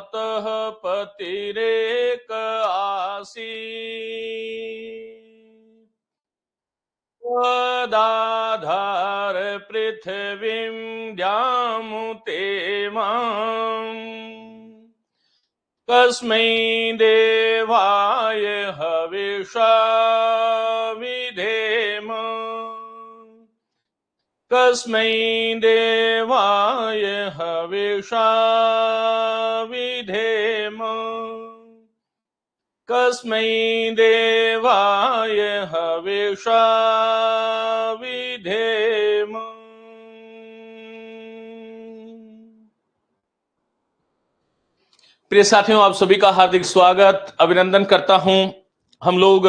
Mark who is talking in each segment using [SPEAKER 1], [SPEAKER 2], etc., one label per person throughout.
[SPEAKER 1] ततः पतिरेक आसी त्वदाधार पृथिवीं द्यामुते माम् कस्मै देवाय हविषा विधेम कस्मै देवाय हविषा विधेम कस्मै देवाय हविषा विधेम। प्रिय साथियों, आप सभी का हार्दिक स्वागत अभिनंदन करता हूं। हम लोग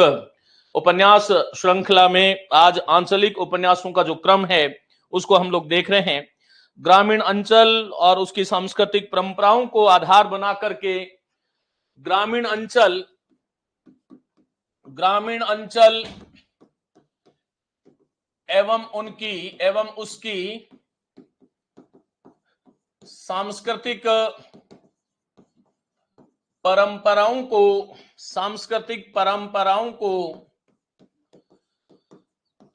[SPEAKER 1] उपन्यास श्रृंखला में आज आंचलिक उपन्यासों का जो क्रम है उसको हम लोग देख रहे हैं। ग्रामीण अंचल और उसकी सांस्कृतिक परंपराओं को आधार बना करके ग्रामीण अंचल एवं उसकी सांस्कृतिक परंपराओं को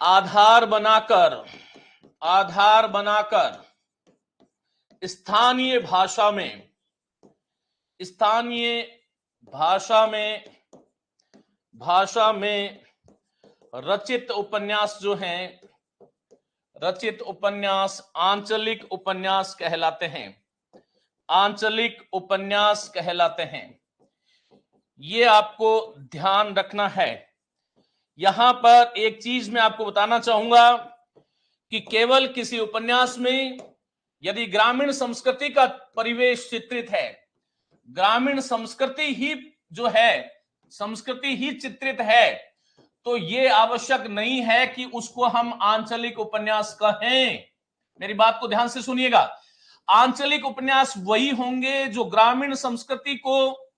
[SPEAKER 1] आधार बनाकर स्थानीय भाषा में रचित उपन्यास आंचलिक उपन्यास कहलाते हैं। ये आपको ध्यान रखना है। यहां पर एक चीज मैं आपको बताना चाहूंगा कि केवल किसी उपन्यास में यदि ग्रामीण संस्कृति का परिवेश चित्रित है, ग्रामीण संस्कृति ही चित्रित है, तो ये आवश्यक नहीं है कि उसको हम आंचलिक उपन्यास कहें। मेरी बात को ध्यान से सुनिएगा। आंचलिक उपन्यास वही होंगे जो ग्रामीण संस्कृति को,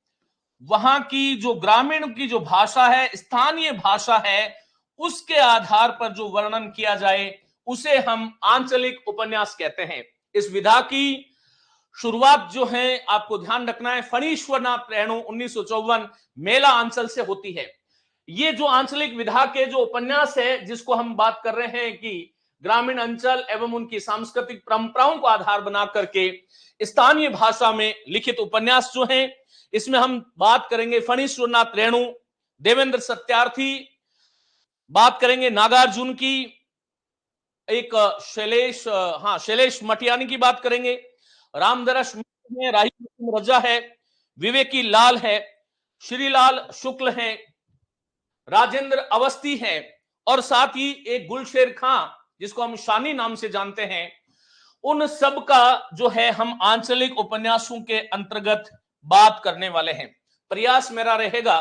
[SPEAKER 1] वहां की जो ग्रामीण की जो भाषा है, स्थानीय भाषा है, उसके आधार पर जो वर्णन किया जाए उसे हम आंचलिक उपन्यास कहते हैं। इस विधा की शुरुआत जो है, आपको ध्यान रखना है, फणीश्वरनाथ रेणु 1954 मेला अंचल से होती है। ये जो आंचलिक विधा के जो उपन्यास है जिसको हम बात कर रहे हैं कि ग्रामीण अंचल एवं उनकी सांस्कृतिक परंपराओं को आधार बना करके स्थानीय भाषा में लिखित उपन्यास जो हैं, इसमें हम बात करेंगे फणीश्वरनाथ रेणु, देवेंद्र सत्यार्थी, बात करेंगे नागार्जुन की, एक शैलेश मटियानी की बात करेंगे, रामदरस है, राही रजा है, विवेकी लाल है, श्रीलाल शुक्ल है, राजेंद्र अवस्थी है, और साथ ही एक गुलशेर खां जिसको हम शानी नाम से जानते हैं। उन सब का जो है हम आंचलिक उपन्यासों के अंतर्गत बात करने वाले हैं। प्रयास मेरा रहेगा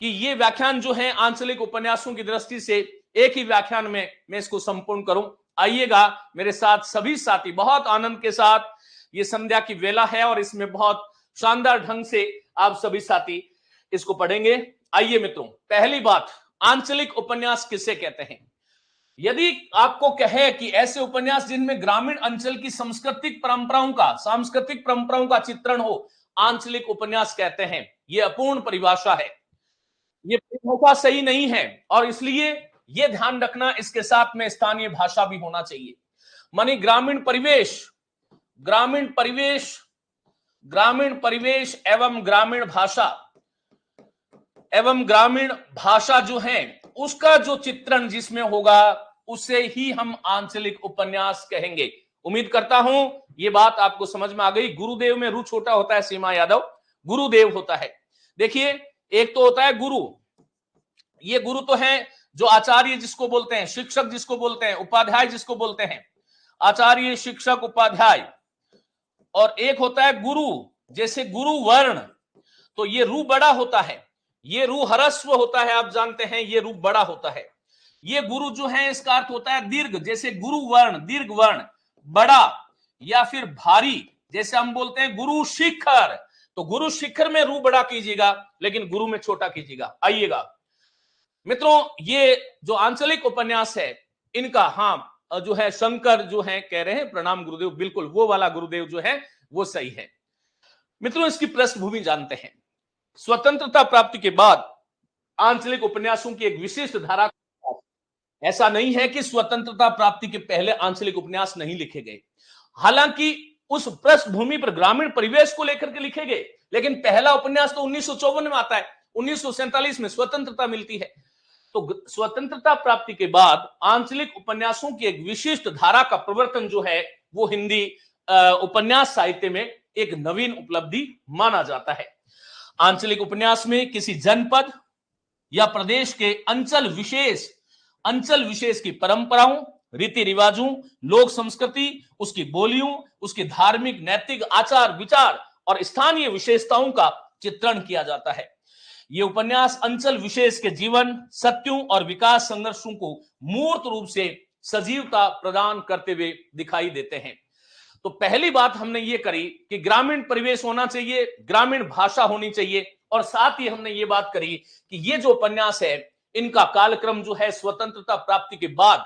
[SPEAKER 1] कि ये व्याख्यान जो है आंचलिक उपन्यासों की दृष्टि से एक ही व्याख्यान में मैं इसको संपूर्ण करूं। आइएगा मेरे साथ सभी साथी, बहुत आनंद के साथ ये संध्या की वेला है और इसमें बहुत शानदार ढंग से आप सभी साथी इसको पढ़ेंगे। आइए मित्रों, पहली बात, आंचलिक उपन्यास किसे कहते हैं? यदि आपको कहे कि ऐसे उपन्यास जिनमें ग्रामीण अंचल की सांस्कृतिक परंपराओं का चित्रण हो, आंचलिक उपन्यास कहते हैं। यह अपूर्ण परिभाषा है, ये परिभाषा सही नहीं है, और इसलिए यह ध्यान रखना इसके साथ में स्थानीय भाषा भी होना चाहिए। मानी ग्रामीण परिवेश एवं ग्रामीण भाषा जो है उसका जो चित्रण जिसमें होगा उसे ही हम आंचलिक उपन्यास कहेंगे। उम्मीद करता हूं ये बात आपको समझ में आ गई। गुरुदेव में रू छोटा होता है, सीमा यादव, गुरुदेव होता है। देखिए, एक तो होता है गुरु, ये गुरु तो है जो आचार्य जिसको बोलते हैं, शिक्षक जिसको बोलते हैं, उपाध्याय जिसको बोलते हैं, आचार्य, शिक्षक, उपाध्याय। और एक होता है गुरु, जैसे गुरु वर्ण, तो ये रू बड़ा होता है, ये रू ह्रस्व होता है, आप जानते हैं ये रू बड़ा होता है। ये गुरु जो है इसका अर्थ होता है दीर्घ, जैसे गुरु वर्ण, दीर्घ वर्ण, बड़ा या फिर भारी, जैसे हम बोलते हैं गुरु शिखर, तो गुरु शिखर में रू बड़ा कीजिएगा लेकिन गुरु में छोटा कीजिएगा। आइएगा मित्रों, ये जो आंचलिक उपन्यास है इनका जो है शंकर जो है कह रहे हैं प्रणाम गुरुदेव, बिल्कुल वो वाला गुरुदेव जो है वो सही है। मित्रों, इसकी पृष्ठभूमि जानते हैं। स्वतंत्रता प्राप्ति के बाद आंचलिक उपन्यासों की एक विशिष्ट धारा, ऐसा नहीं है कि स्वतंत्रता प्राप्ति के पहले आंचलिक उपन्यास नहीं लिखे गए। हालांकि उस पृष्ठभूमि पर ग्रामीण परिवेश को लेकर के लिखे गए, लेकिन पहला उपन्यास तो 1954 में आता है, 1947 में स्वतंत्रता मिलती है। तो स्वतंत्रता प्राप्ति के बाद आंचलिक उपन्यासों की एक विशिष्ट धारा का प्रवर्तन जो है वो हिंदी उपन्यास साहित्य में एक नवीन उपलब्धि माना जाता है। आंचलिक उपन्यास में किसी जनपद या प्रदेश के अंचल विशेष की परंपराओं, रीति रिवाजों, लोक संस्कृति, उसकी बोलियों, उसके धार्मिक नैतिक आचार विचार और स्थानीय विशेषताओं का चित्रण किया जाता है। ये उपन्यास अंचल विशेष के जीवन, सत्यों और विकास संघर्षों को मूर्त रूप से सजीवता प्रदान करते हुए दिखाई देते हैं। तो पहली बात हमने ये करी कि ग्रामीण परिवेश होना चाहिए, ग्रामीण भाषा होनी चाहिए, और साथ ही हमने ये बात करी कि ये जो उपन्यास है इनका कालक्रम जो है स्वतंत्रता प्राप्ति के बाद,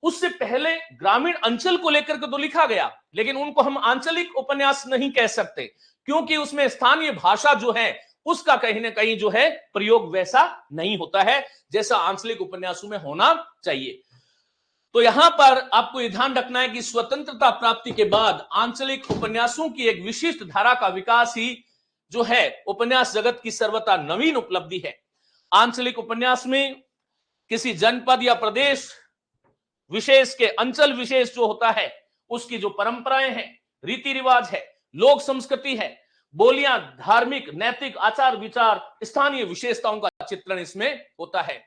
[SPEAKER 1] उससे पहले ग्रामीण अंचल को लेकर के तो लिखा गया, लेकिन उनको हम आंचलिक उपन्यास नहीं कह सकते, क्योंकि उसमें स्थानीय भाषा जो है उसका कहीं ना कहीं जो है प्रयोग वैसा नहीं होता है जैसा आंचलिक उपन्यासों में होना चाहिए। तो यहां पर आपको यह ध्यान रखना है कि स्वतंत्रता प्राप्ति के बाद आंचलिक उपन्यासों की एक विशिष्ट धारा का विकास ही जो है उपन्यास जगत की सर्वथा नवीन उपलब्धि है। आंचलिक उपन्यास में किसी जनपद या प्रदेश विशेष के अंचल विशेष जो होता है उसकी जो परंपराएं हैं, रीति रिवाज है, लोक संस्कृति है, बोलियां, धार्मिक नैतिक आचार विचार, स्थानीय विशेषताओं का चित्रण इसमें होता है।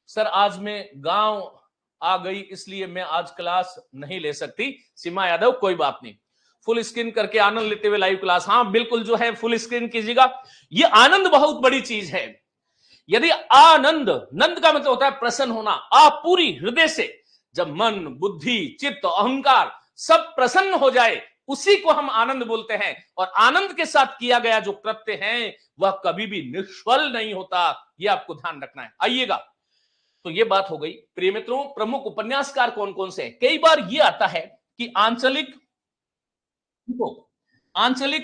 [SPEAKER 1] सर आज मैं गांव आ गई इसलिए मैं आज क्लास नहीं ले सकती। सीमा यादव कोई बात नहीं, फुल स्क्रीन करके आनंद लेते हुए लाइव क्लास, हाँ बिल्कुल जो है फुल स्क्रीन कीजिएगा। ये आनंद बहुत बड़ी चीज है। यदि आनंद, नंद का मतलब होता है प्रसन्न होना, आप पूरी हृदय से जब मन बुद्धि चित्त अहंकार सब प्रसन्न हो जाए उसी को हम आनंद बोलते हैं। और आनंद के साथ किया गया जो कृत्य है वह कभी भी निष्फल नहीं होता, यह आपको ध्यान रखना है। आइएगा, तो ये बात हो गई। प्रिय मित्रों, प्रमुख उपन्यासकार कौन कौन से हैं? कई बार ये आता है कि आंचलिक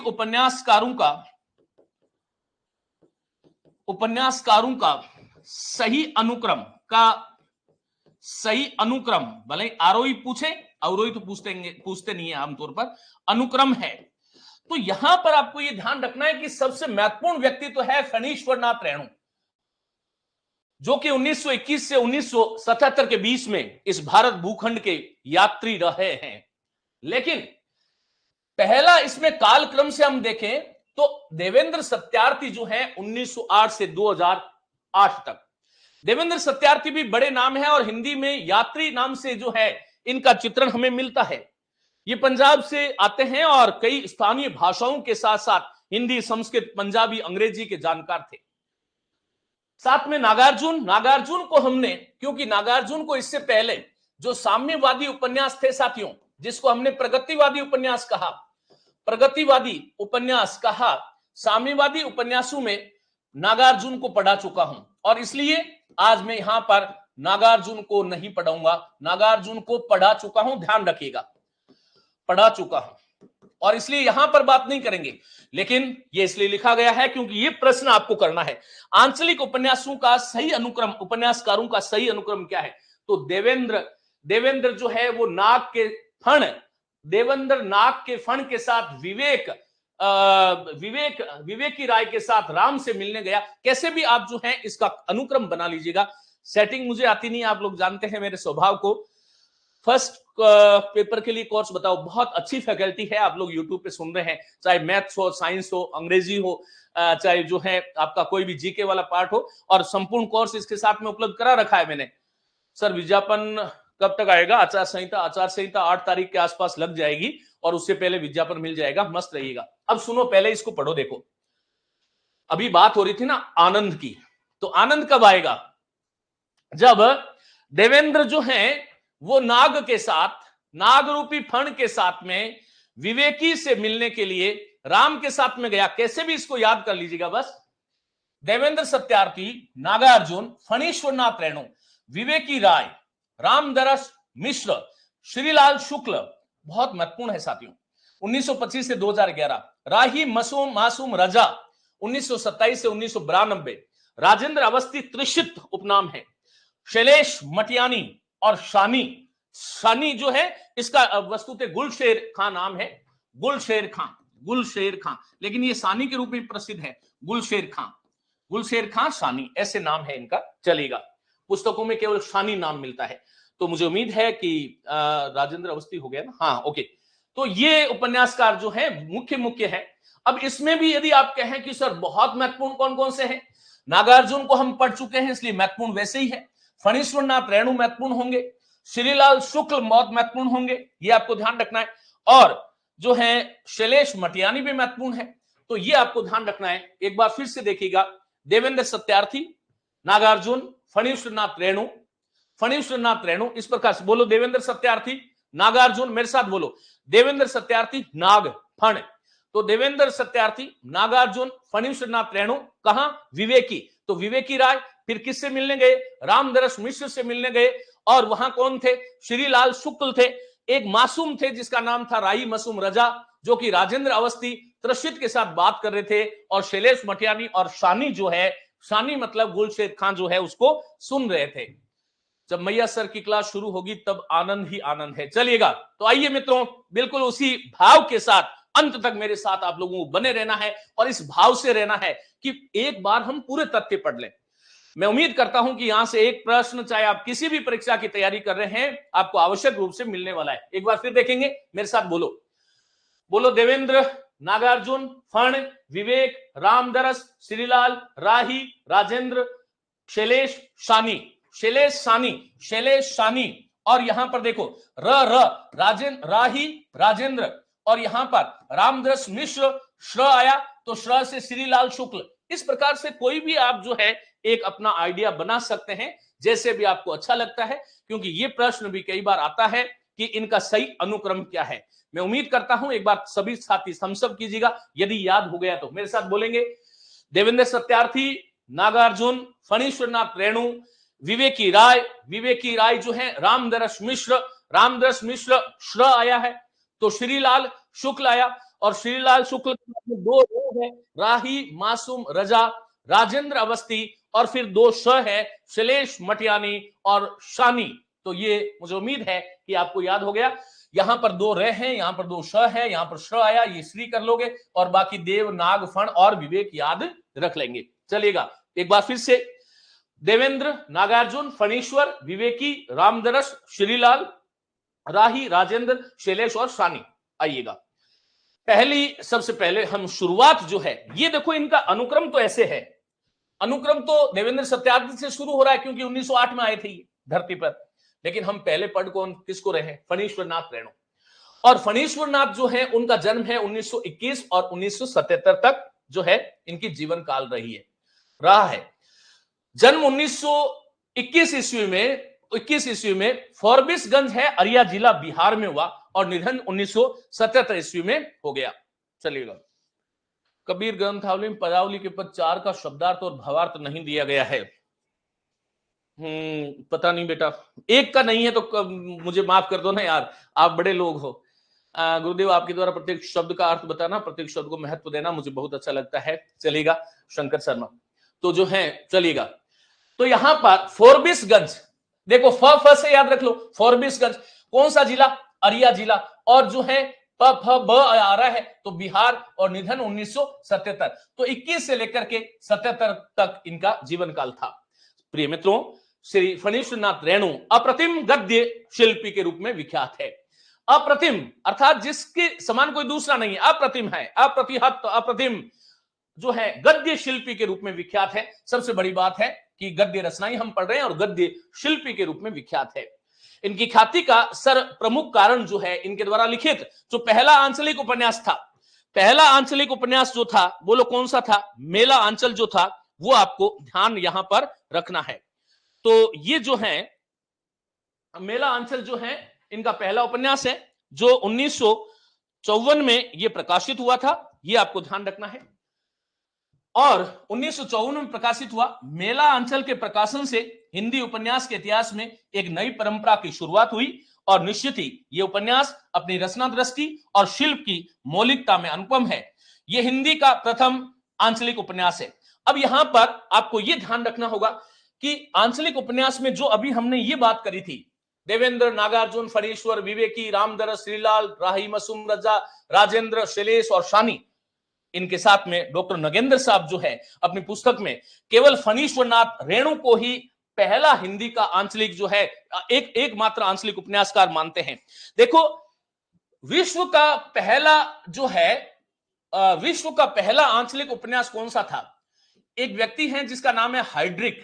[SPEAKER 1] उपन्यासकारों का सही अनुक्रम भले आरोही पूछे, अवरोही तो पूछते नहीं है आमतौर पर, अनुक्रम है। तो यहां पर आपको यह ध्यान रखना है कि सबसे महत्वपूर्ण व्यक्ति तो है फणीश्वर नाथ रेणु, जो कि 1921 से 1977 के बीच में इस भारत भूखंड के यात्री रहे हैं। लेकिन पहला इसमें कालक्रम से हम देखें तो देवेंद्र सत्यार्थी जो है 1908 से 2008 तक, देवेंद्र सत्यार्थी भी बड़े नाम है और हिंदी में यात्री नाम से जो है इनका चित्रण हमें मिलता है। ये पंजाब से आते हैं और कई स्थानीय भाषाओं के साथ साथ हिंदी, संस्कृत, पंजाबी, अंग्रेजी के जानकार थे। साथ में नागार्जुन को हमने, क्योंकि नागार्जुन को इससे पहले जो साम्यवादी उपन्यास थे साथियों, जिसको हमने प्रगतिवादी उपन्यास कहा, साम्यवादी उपन्यासों में नागार्जुन को पढ़ा चुका हूं और इसलिए आज मैं यहां पर नागार्जुन को नहीं पढ़ाऊंगा, नागार्जुन को पढ़ा चुका हूं, ध्यान रखिएगा, पढ़ा चुका हूं और इसलिए यहां पर बात नहीं करेंगे। लेकिन यह इसलिए लिखा गया है क्योंकि यह प्रश्न आपको करना है, आंचलिक उपन्यासों का सही अनुक्रम, उपन्यासकारों का सही अनुक्रम क्या है? तो देवेंद्र जो है वो देवेंद्र नाग के फण के साथ विवेकी राय के साथ राम से मिलने गया। कैसे भी आप जो है इसका अनुक्रम बना लीजिएगा। सेटिंग मुझे आती नहीं, आप लोग जानते हैं मेरे स्वभाव को। फर्स्ट पेपर के लिए कोर्स बताओ, बहुत अच्छी फैकल्टी है, आप लोग यूट्यूब पे सुन रहे हैं, चाहे मैथ्स हो, साइंस हो, अंग्रेजी हो, चाहे जो है आपका कोई भी जीके वाला पार्ट हो, और संपूर्ण कोर्स इसके साथ में उपलब्ध करा रखा है मैंने। सर विज्ञापन कब तक आएगा? आचार संहिता 8 तारीख के आसपास लग जाएगी और उससे पहले विज्ञापन मिल जाएगा, मस्त रहिएगा। अब सुनो, पहले इसको पढ़ो। देखो अभी बात हो रही थी ना आनंद की, तो आनंद कब आएगा? जब देवेंद्र जो है वो नाग रूपी फण के साथ में विवेकी से मिलने के लिए राम के साथ में गया। कैसे भी इसको याद कर लीजिएगा बस, देवेंद्र सत्यार्थी, नागार्जुन, फणीश्वर नाथ रेणु, विवेकी राय, रामदरस मिश्र, श्रीलाल शुक्ल, बहुत महत्वपूर्ण है साथियों। 1925 से 2011, राही मासूम रजा 1927 से 1992, राजेंद्र अवस्थी त्रिशित उपनाम है, शैलेश मटियानी और शानी जो है इसका वस्तुतः गुलशेर खां नाम है, गुलशेर खां, लेकिन ये सानी के रूप में प्रसिद्ध है, गुलशेर खां शानी, ऐसे नाम है इनका, चलेगा। पुस्तकों में केवल शानी नाम मिलता है। तो मुझे उम्मीद है कि राजेंद्र अवस्थी हो गया ना, हाँ ओके। तो ये उपन्यासकार जो है मुख्य है। अब इसमें भी यदि आप कहें कि सर बहुत महत्वपूर्ण कौन कौन से हैं, नागार्जुन को हम पढ़ चुके हैं इसलिए महत्वपूर्ण वैसे ही है, फणीश्वर नाथ रेणु महत्वपूर्ण होंगे, श्रीलाल शुक्ल बहुत महत्वपूर्ण होंगे, ये आपको ध्यान रखना है, और जो है शैलेश मटियानी भी महत्वपूर्ण है, तो ये आपको ध्यान रखना है। एक बार फिर से देखिएगा, देवेंद्र सत्यार्थी, नागार्जुन, फणीश्वर नाथ रेणु, इस प्रकार से बोलो, देवेंद्र सत्यार्थी, नागार्जुन, मेरे साथ बोलो, देवेंद्र सत्यार्थी, नाग, फण। तो देवेंद्र सत्यार्थी, नागार्जुन, फणीश्वर नाथ रेणु, कहां, विवेकी, तो विवेकी राय फिर किससे मिलने गए, रामदरस मिश्र से मिलने गए, और वहां कौन थे, श्रीलाल शुक्ल थे, एक मासूम थे जिसका नाम था राही मासूम रजा, जो कि राजेंद्र अवस्थी त्रशित के साथ बात कर रहे थे, और शैलेश मटियानी और शानी जो है, शानी मतलब गुलशेर खां जो है, उसको सुन रहे थे। जब मैया सर की क्लास शुरू होगी तब आनंद ही आनंद है, चलिएगा। तो आइए मित्रों, बिल्कुल उसी भाव के साथ अंत तक मेरे साथ आप लोगों को बने रहना है, और इस भाव से रहना है कि एक बार हम पूरे तथ्य पढ़ लें। मैं उम्मीद करता हूं कि यहां से एक प्रश्न, चाहे आप किसी भी परीक्षा की तैयारी कर रहे हैं, आपको आवश्यक रूप से मिलने वाला है। एक बार फिर देखेंगे, मेरे साथ बोलो, देवेंद्र, नागार्जुन, फण, विवेक, रामदरस, श्रीलाल, राही, राजेंद्र, शैलेश शानी, और यहां पर देखो राही, राजेंद्र, और यहां पर रामदरस मिश्र, श्र आया तो श्र से श्रीलाल शुक्ल। इस प्रकार से कोई भी आप जो है एक अपना आइडिया बना सकते हैं, जैसे भी आपको अच्छा लगता है, क्योंकि ये प्रश्न भी कई बार आता है कि इनका सही अनुक्रम क्या है। मैं उम्मीद करता हूं एक बार सभी साथी थम्स अप कीजिएगा, यदि याद हो गया तो मेरे साथ बोलेंगे, देवेंद्र सत्यार्थी, नागार्जुन, फणीश्वर नाथ रेणु, विवेकी राय जो है, रामदरस मिश्र, श्र आया है तो श्रीलाल शुक्ल आया, और श्रीलाल शुक्ल दो लोग है, राही मासूम रजा, राजेंद्र अवस्थी, और फिर दो श है, शैलेश मटियानी और शानी। तो ये मुझे उम्मीद है कि आपको याद हो गया। यहां पर दो र हैं, यहां पर दो श है, यहां पर श्र आया, ये श्री कर लोगे, और बाकी देव, नाग, फण और विवेक याद रख लेंगे। चलिएगा एक बार फिर से, देवेंद्र, नागार्जुन, फणीश्वर, विवेकी, रामदरस, श्रीलाल, राही, राजेंद्र, शैलेश और शानी। आइएगा, सबसे पहले हम शुरुआत जो है, ये देखो इनका अनुक्रम तो ऐसे है, अनुक्रम तो देवेंद्र सत्यार्थी से शुरू हो रहा है, क्योंकि 1908 में आए थे ये धरती पर, लेकिन हम पहले पढ़ किसको रहे, फणीश्वर नाथ रेणु। और फणीश्वर नाथ जो है, उनका जन्म है 1921 और 1977 तक जो है इनकी जीवन काल रहा है। जन्म 1921 ईस्वी में फॉरबिसगंज है, अरिया जिला, बिहार में हुआ, और निधन 1977 ईस्वी में हो गया। चलिएगा, कबीर ग्रंथावली में पदावली के पद 4 का शब्दार्थ और भावार्थ नहीं दिया गया है। पता नहीं बेटा, एक का नहीं है तो मुझे माफ कर दो ना यार, आप बड़े लोग हो। गुरुदेव, आपके द्वारा प्रत्येक शब्द का अर्थ बताना, प्रत्येक शब्द को महत्व देना मुझे बहुत अच्छा लगता है। चलेगा शंकर शर्मा, तो जो है चलिएगा। तो यहां पर फॉरबिसगंज, देखो फ से याद रख लो, फॉरबिसगंज कौन सा जिला, अरिया जिला, और जो है ब आ रहा है तो बिहार, और निधन 1977, तो 21 से लेकर के 77 तक इनका जीवन काल था। प्रिय मित्रों, श्री फणीश्वर नाथ रेणु अप्रतिम गद्य शिल्पी के रूप में विख्यात है। अप्रतिम अर्थात जिसके समान कोई दूसरा नहीं है, अप्रतिम है, अप्रतिहत, अप्रतिम जो है गद्य शिल्पी के रूप में विख्यात है। सबसे बड़ी बात है कि गद्य रचनाएं हम पढ़ रहे हैं और गद्य शिल्पी के रूप में विख्यात है। इनकी ख्याति का सर प्रमुख कारण जो है इनके द्वारा लिखित जो पहला आंचलिक उपन्यास था, पहला आंचलिक उपन्यास जो था, बोलो कौन सा था, मेला आंचल जो था, वो आपको ध्यान यहां पर रखना है। तो ये जो है मेला आंचल जो है इनका पहला उपन्यास है, जो 1954 में ये प्रकाशित हुआ था, ये आपको ध्यान रखना है। और 1954 में प्रकाशित हुआ मेला आंचल के प्रकाशन से हिंदी उपन्यास के इतिहास में एक नई परंपरा की शुरुआत हुई, और निश्चित ही ये उपन्यास अपनी रचना दृष्टि और शिल्प की मौलिकता में अनुपम है। यह हिंदी का प्रथम आंचलिक उपन्यास है। अब यहां पर आपको यह ध्यान रखना होगा कि आंचलिक उपन्यास में जो अभी हमने ये बात करी थी, देवेंद्र, नागार्जुन, फणीश्वर, विवेकी, रामदरस, श्रीलाल, राही, मसूम रजा, राजेंद्र, शैलेश और शानी, इनके साथ में डॉक्टर नगेंद्र साहब जो है अपनी पुस्तक में केवल फणीश्वरनाथ रेणु को ही पहला हिंदी का आंचलिक जो है एकमात्र आंचलिक उपन्यासकार मानते हैं। देखो, विश्व का पहला जो है विश्व का पहला आंचलिक उपन्यास कौन सा था? एक व्यक्ति है जिसका नाम है हाइड्रिक,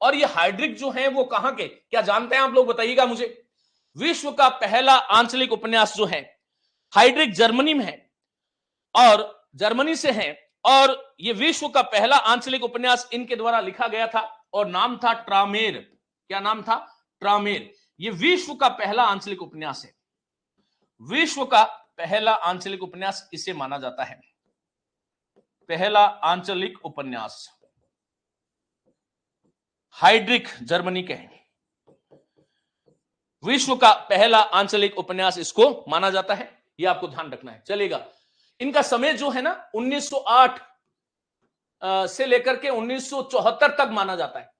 [SPEAKER 1] और ये हाइड्रिक जो है वो कहां के, क्या जानते हैं आप लोग? बताइएगा मुझे। विश्व का पहला आंचलिक उपन्यास जो है हाइड्रिक जर्मनी में है और जर्मनी से है, और ये विश्व का पहला आंचलिक उपन्यास इनके द्वारा लिखा गया था और नाम था ट्रामेर। क्या नाम था? ट्रामेर। ये विश्व का पहला आंचलिक उपन्यास है। विश्व का पहला आंचलिक उपन्यास इसे माना जाता है। पहला आंचलिक उपन्यास हाइड्रिक जर्मनी के हैं। विश्व का पहला आंचलिक उपन्यास इसको माना जाता है, यह आपको ध्यान रखना है। चलेगा। इनका समय जो है ना 1908 से लेकर के 1974 तक माना जाता है,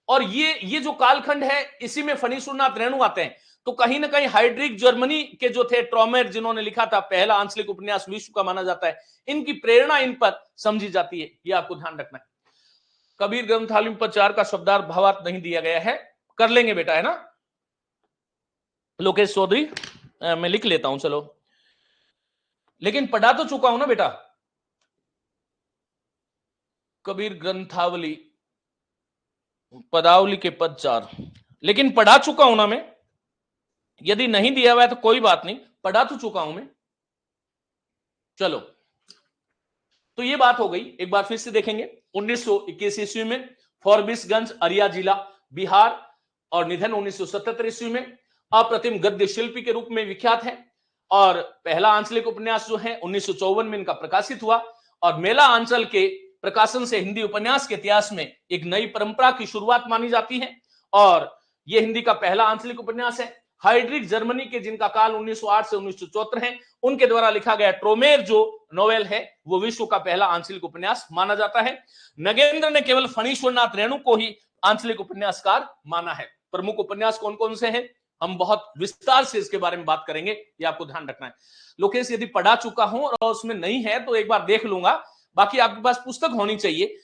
[SPEAKER 1] और ये जो कालखंड है इसी में फणीश्वरनाथ रेणु आते हैं। तो कहीं ना कहीं हाइड्रिक जर्मनी के जो थे, ट्रॉमेर, जिन्होंने लिखा था पहला आंचलिक उपन्यास विश्व का माना जाता है, इनकी प्रेरणा इन पर समझी जाती है, यह आपको ध्यान रखना है। कबीर ग्रंथावली पर 4 का शब्दार्थ भावार्थ नहीं दिया गया है, कर लेंगे बेटा, है ना? लोकेश चौधरी, मैं लिख लेता हूं, चलो, लेकिन पढ़ा तो चुका हूं ना बेटा। कबीर ग्रंथावली पदावली के पद 4, लेकिन पढ़ा चुका हूं ना मैं। यदि नहीं दिया हुआ है तो कोई बात नहीं, पढ़ा तो चुका हूं मैं। चलो, तो ये बात हो गई। एक बार फिर से देखेंगे। 1921 ईस्वी में फॉरबिसगंज, अरिया जिला, बिहार, और निधन 1977 ईस्वी में। अप्रतिम गद्य शिल्पी के रूप में विख्यात है, और पहला आंचलिक उपन्यास जो है 1954 में इनका प्रकाशित हुआ, और मेला आंचल के प्रकाशन से हिंदी उपन्यास के इतिहास में एक नई परंपरा की शुरुआत मानी जाती है, और यह हिंदी का पहला आंचलिक उपन्यास है। हाइड्रिक जर्मनी के, जिनका काल 1908 से 1974 है, उनके द्वारा लिखा गया ट्रोमेर जो नोवेल है वो विश्व का पहला आंचलिक उपन्यास माना जाता है। नगेंद्र ने केवल फणीश्वरनाथ रेणु को ही आंचलिक उपन्यासकार माना है। प्रमुख उपन्यास कौन कौन से हैं, हम बहुत विस्तार से इसके बारे में बात करेंगे, ये आपको ध्यान रखना है। लोकेश, यदि पढ़ा चुका हूं और उसमें नहीं है तो एक बार देख लूंगा, बाकी आपके पास पुस्तक होनी चाहिए।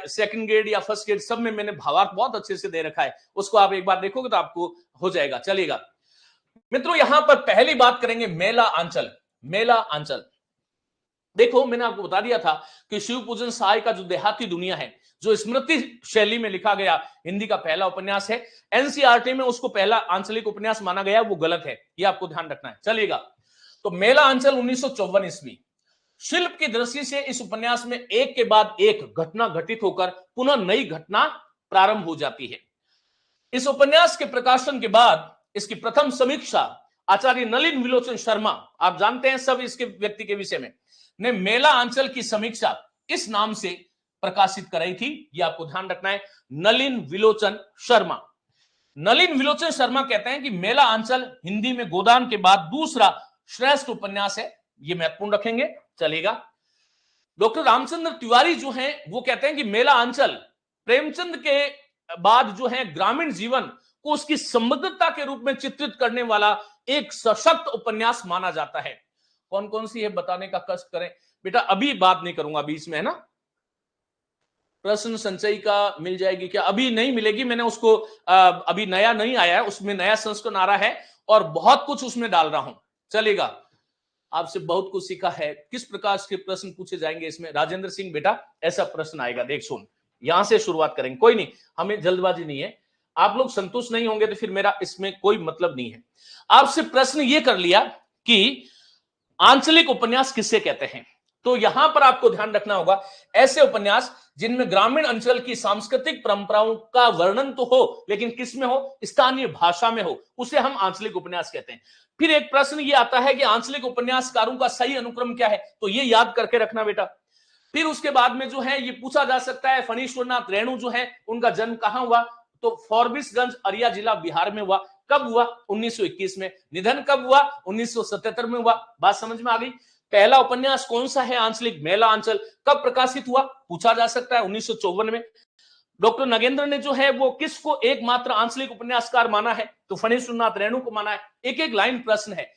[SPEAKER 1] सेकंड ग्रेड या फर्स्ट ग्रेड सब में मैंने भावार्थ बहुत अच्छे से दे रखा है, उसको आप एक बार देखोगे तो आपको हो जाएगा। चलेगा मित्रों, यहां पर पहली बात करेंगे मेला आंचल। मेला आंचल, देखो मैंने आपको बता दिया था कि शिव पूजन सहाय का जो देहाती दुनिया है, जो स्मृति शैली में लिखा गया हिंदी का पहला उपन्यास है, एनसीईआरटी में उसको पहला आंचलिक उपन्यास माना गया, वो गलत है, ये आपको ध्यान रखना है। चलिएगा, तो मेला आंचल 1954 ईस्वी। शिल्प की दृष्टि से इस उपन्यास में एक के बाद एक घटना घटित होकर पुनः नई घटना प्रारंभ हो जाती है। इस उपन्यास के प्रकाशन के बाद इसकी प्रथम समीक्षा आचार्य नलिन विलोचन शर्मा, आप जानते हैं सब इसके व्यक्ति के विषय में, ने मेला आंचल की समीक्षा इस नाम से प्रकाशित कराई थी, यह आपको ध्यान रखना है। नलिन विलोचन शर्मा। नलिन विलोचन शर्मा कहते हैं कि मेला आंचल हिंदी में गोदान के बाद दूसरा श्रेष्ठ उपन्यास है, यह महत्वपूर्ण रखेंगे। चलेगा। डॉक्टर रामचंद्र तिवारी जो हैं वो कहते हैं कि मेला आंचल प्रेमचंद के बाद जो है ग्रामीण जीवन को उसकी संबद्धता के रूप में चित्रित करने वाला एक सशक्त उपन्यास माना जाता है। कौन कौन सी है बताने का कष्ट करें बेटा, अभी बात नहीं करूंगा बीच में, है ना। प्रश्न संचय का मिल जाएगी क्या? अभी नहीं मिलेगी, मैंने उसको अभी नया नहीं आया है, उसमें नया संस्करण आ रहा है और बहुत कुछ उसमें डाल रहा हूं। चलेगा, आपसे बहुत कुछ सीखा है। किस प्रकार के प्रश्न पूछे जाएंगे इसमें? राजेंद्र सिंह बेटा, ऐसा प्रश्न आएगा, देख सुन, यहां से शुरुआत करेंगे। कोई नहीं, हमें जल्दबाजी नहीं है, आप लोग संतुष्ट नहीं होंगे तो फिर मेरा इसमें कोई मतलब नहीं है। आपसे प्रश्न यह कर लिया कि आंचलिक उपन्यास किसे कहते हैं, तो यहां पर आपको ध्यान रखना होगा ऐसे उपन्यास जिनमें ग्रामीण अंचल की सांस्कृतिक परंपराओं का वर्णन तो हो, लेकिन किस में हो? स्थानीय भाषा में हो, उसे हम आंचलिक उपन्यास कहते हैं। फिर एक प्रश्न ये आता है कि आंचलिक उपन्यासकारों का सही अनुक्रम क्या है, तो ये याद करके रखना बेटा। फिर उसके बाद में जो है ये पूछा जा सकता है फणीश्वरनाथ रेणु जो है उनका जन्म कहां हुआ, तो फॉरबिसगंज, अरिया जिला, बिहार में हुआ। कब हुआ? 1921 में। निधन कब हुआ? 1977 में हुआ। बात समझ में आ गई? पहला उपन्यास कौन सा है आंचलिक? मेला आंचल। कब प्रकाशित हुआ? पूछा जा सकता है। 1954 में। डॉक्टर नगेंद्र ने जो है वो किसको एकमात्र आंचलिक उपन्यासकार माना है? तो फणीश्वरनाथ रेणु को माना है। एक एक लाइन प्रश्न है।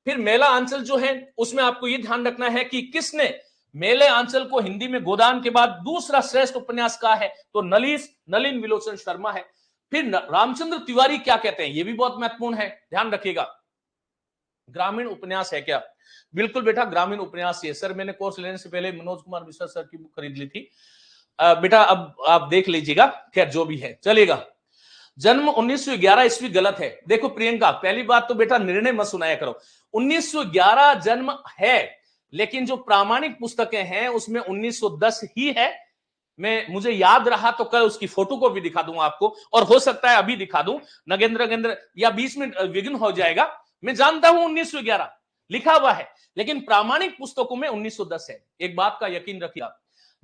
[SPEAKER 1] फिर मेला आंचल जो है उसमें आपको यह ध्यान रखना है कि किसने मेले आंचल को हिंदी में गोदान के बाद दूसरा श्रेष्ठ उपन्यास कहा है? तो नलिन विलोचन शर्मा है। फिर रामचंद्र तिवारी क्या कहते हैं? यह भी बहुत महत्वपूर्ण है, ध्यान रखिएगा। ग्रामीण उपन्यास है क्या? बिल्कुल बेटा, ग्रामीण उपन्यास है सर। मैंने कोर्स लेने से पहले मनोज कुमार मिश्रा सर की बुक खरीद ली थी। बेटा अब आप देख लीजिएगा। खैर जो भी है चलेगा। जन्म 1911 ईस्वी गलत है। देखो प्रियंका, पहली बात तो बेटा निर्णय मत सुनाया करो। 1911 जन्म है, लेकिन जो प्रामाणिक पुस्तकें हैं उसमें 1910 ही है। मुझे याद रहा तो कल उसकी फोटो को भी दिखा दूंगा आपको, और हो सकता है अभी दिखा दूं। नगेंद्र या 20 मिनट विघ्न हो जाएगा। मैं जानता हूं 1911 लिखा हुआ है, लेकिन प्रामाणिक पुस्तकों में 1910 है। एक बात का यकीन रखिए,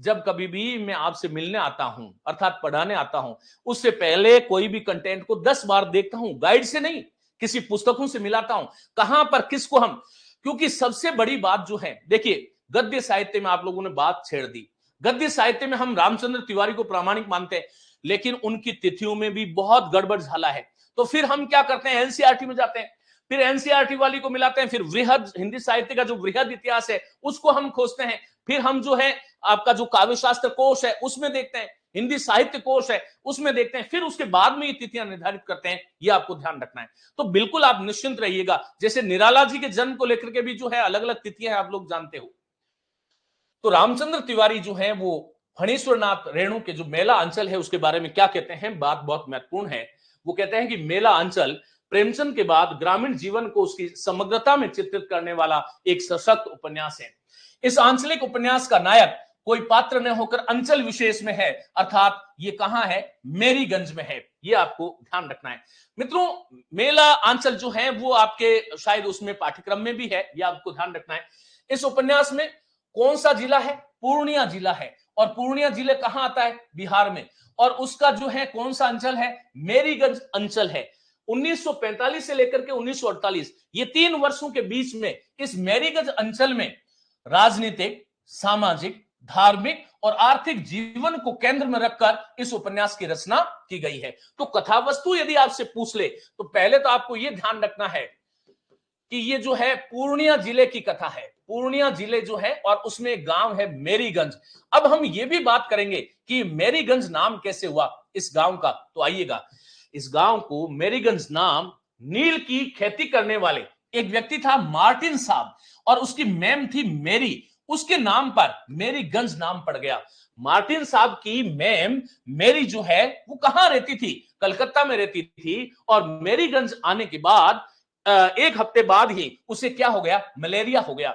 [SPEAKER 1] जब कभी भी मैं आपसे मिलने आता हूं अर्थात पढ़ाने आता हूं, उससे पहले कोई भी कंटेंट को 10 बार देखता हूं, गाइड से नहीं, किसी पुस्तकों से मिलाता हूं, कहां पर किसको हम। क्योंकि सबसे बड़ी बात जो है, देखिए गद्य साहित्य में आप लोगों ने बात छेड़ दी। गद्य साहित्य में हम रामचंद्र तिवारी को प्रामाणिक मानते हैं, लेकिन उनकी तिथियों में भी बहुत गड़बड़ झाला है। तो फिर हम क्या करते हैं? एनसीईआरटी में जाते हैं, फिर एनसीईआरटी वाली को मिलाते हैं, फिर वृहद हिंदी साहित्य का जो वृहद इतिहास है उसको हम खोजते हैं, फिर हम जो है आपका जो काव्य शास्त्र कोश है उसमें देखते हैं, हिंदी साहित्य कोश है उसमें देखते हैं, फिर उसके बाद में ये तिथियां निर्धारित करते हैं। ये आपको ध्यान रखना है। तो बिल्कुल आप निश्चिंत रहिएगा। जैसे निराला जी के जन्म को लेकर के भी जो है अलग अलग तिथियां हैं, आप लोग जानते हो। तो रामचंद्र तिवारी जो है वो फणीश्वरनाथ रेणु के जो मेला अंचल है उसके बारे में क्या कहते हैं? बात बहुत महत्वपूर्ण है। वो कहते हैं कि मेला अंचल प्रेमचंद के बाद ग्रामीण जीवन को उसकी समग्रता में चित्रित करने वाला एक सशक्त उपन्यास है। इस आंचलिक उपन्यास का नायक कोई पात्र न होकर अंचल विशेष में है, अर्थात ये कहां है? मेरीगंज में है। ये आपको ध्यान रखना है मित्रों। मेला आंचल जो है वो आपके शायद उसमें पाठ्यक्रम में भी है, ये आपको ध्यान रखना है। इस उपन्यास में कौन सा जिला है? पूर्णिया जिला है। और पूर्णिया जिले कहां आता है? बिहार में। और उसका जो है कौन सा अंचल है? मेरीगंज अंचल है। 1945 से लेकर के 1948 ये 3 वर्षों के बीच में इस मेरीगंज अंचल में राजनीतिक, सामाजिक, धार्मिक और आर्थिक जीवन को केंद्र में रखकर इस उपन्यास की रचना की गई है। तो कथा वस्तु यदि आपसे पूछ ले तो पहले तो आपको यह ध्यान रखना है कि ये जो है पूर्णिया जिले की कथा है। पूर्णिया जिले जो है और उसमें एक गांव है मेरीगंज। अब हम ये भी बात करेंगे कि मेरीगंज नाम कैसे हुआ इस गांव का। तो आइएगा, इस गांव को मेरीगंज नाम नील की खेती करने वाले एक व्यक्ति था मार्टिन साहब, और उसकी मैम थी मेरी। उसके नाम पर मेरीगंज नाम पड़ गया। मार्टिन साहब की मैम मेरी जो है वो कहां रहती थी? कलकत्ता में रहती थी। और मेरीगंज आने के बाद एक हफ्ते बाद ही उसे क्या हो गया? मलेरिया हो गया।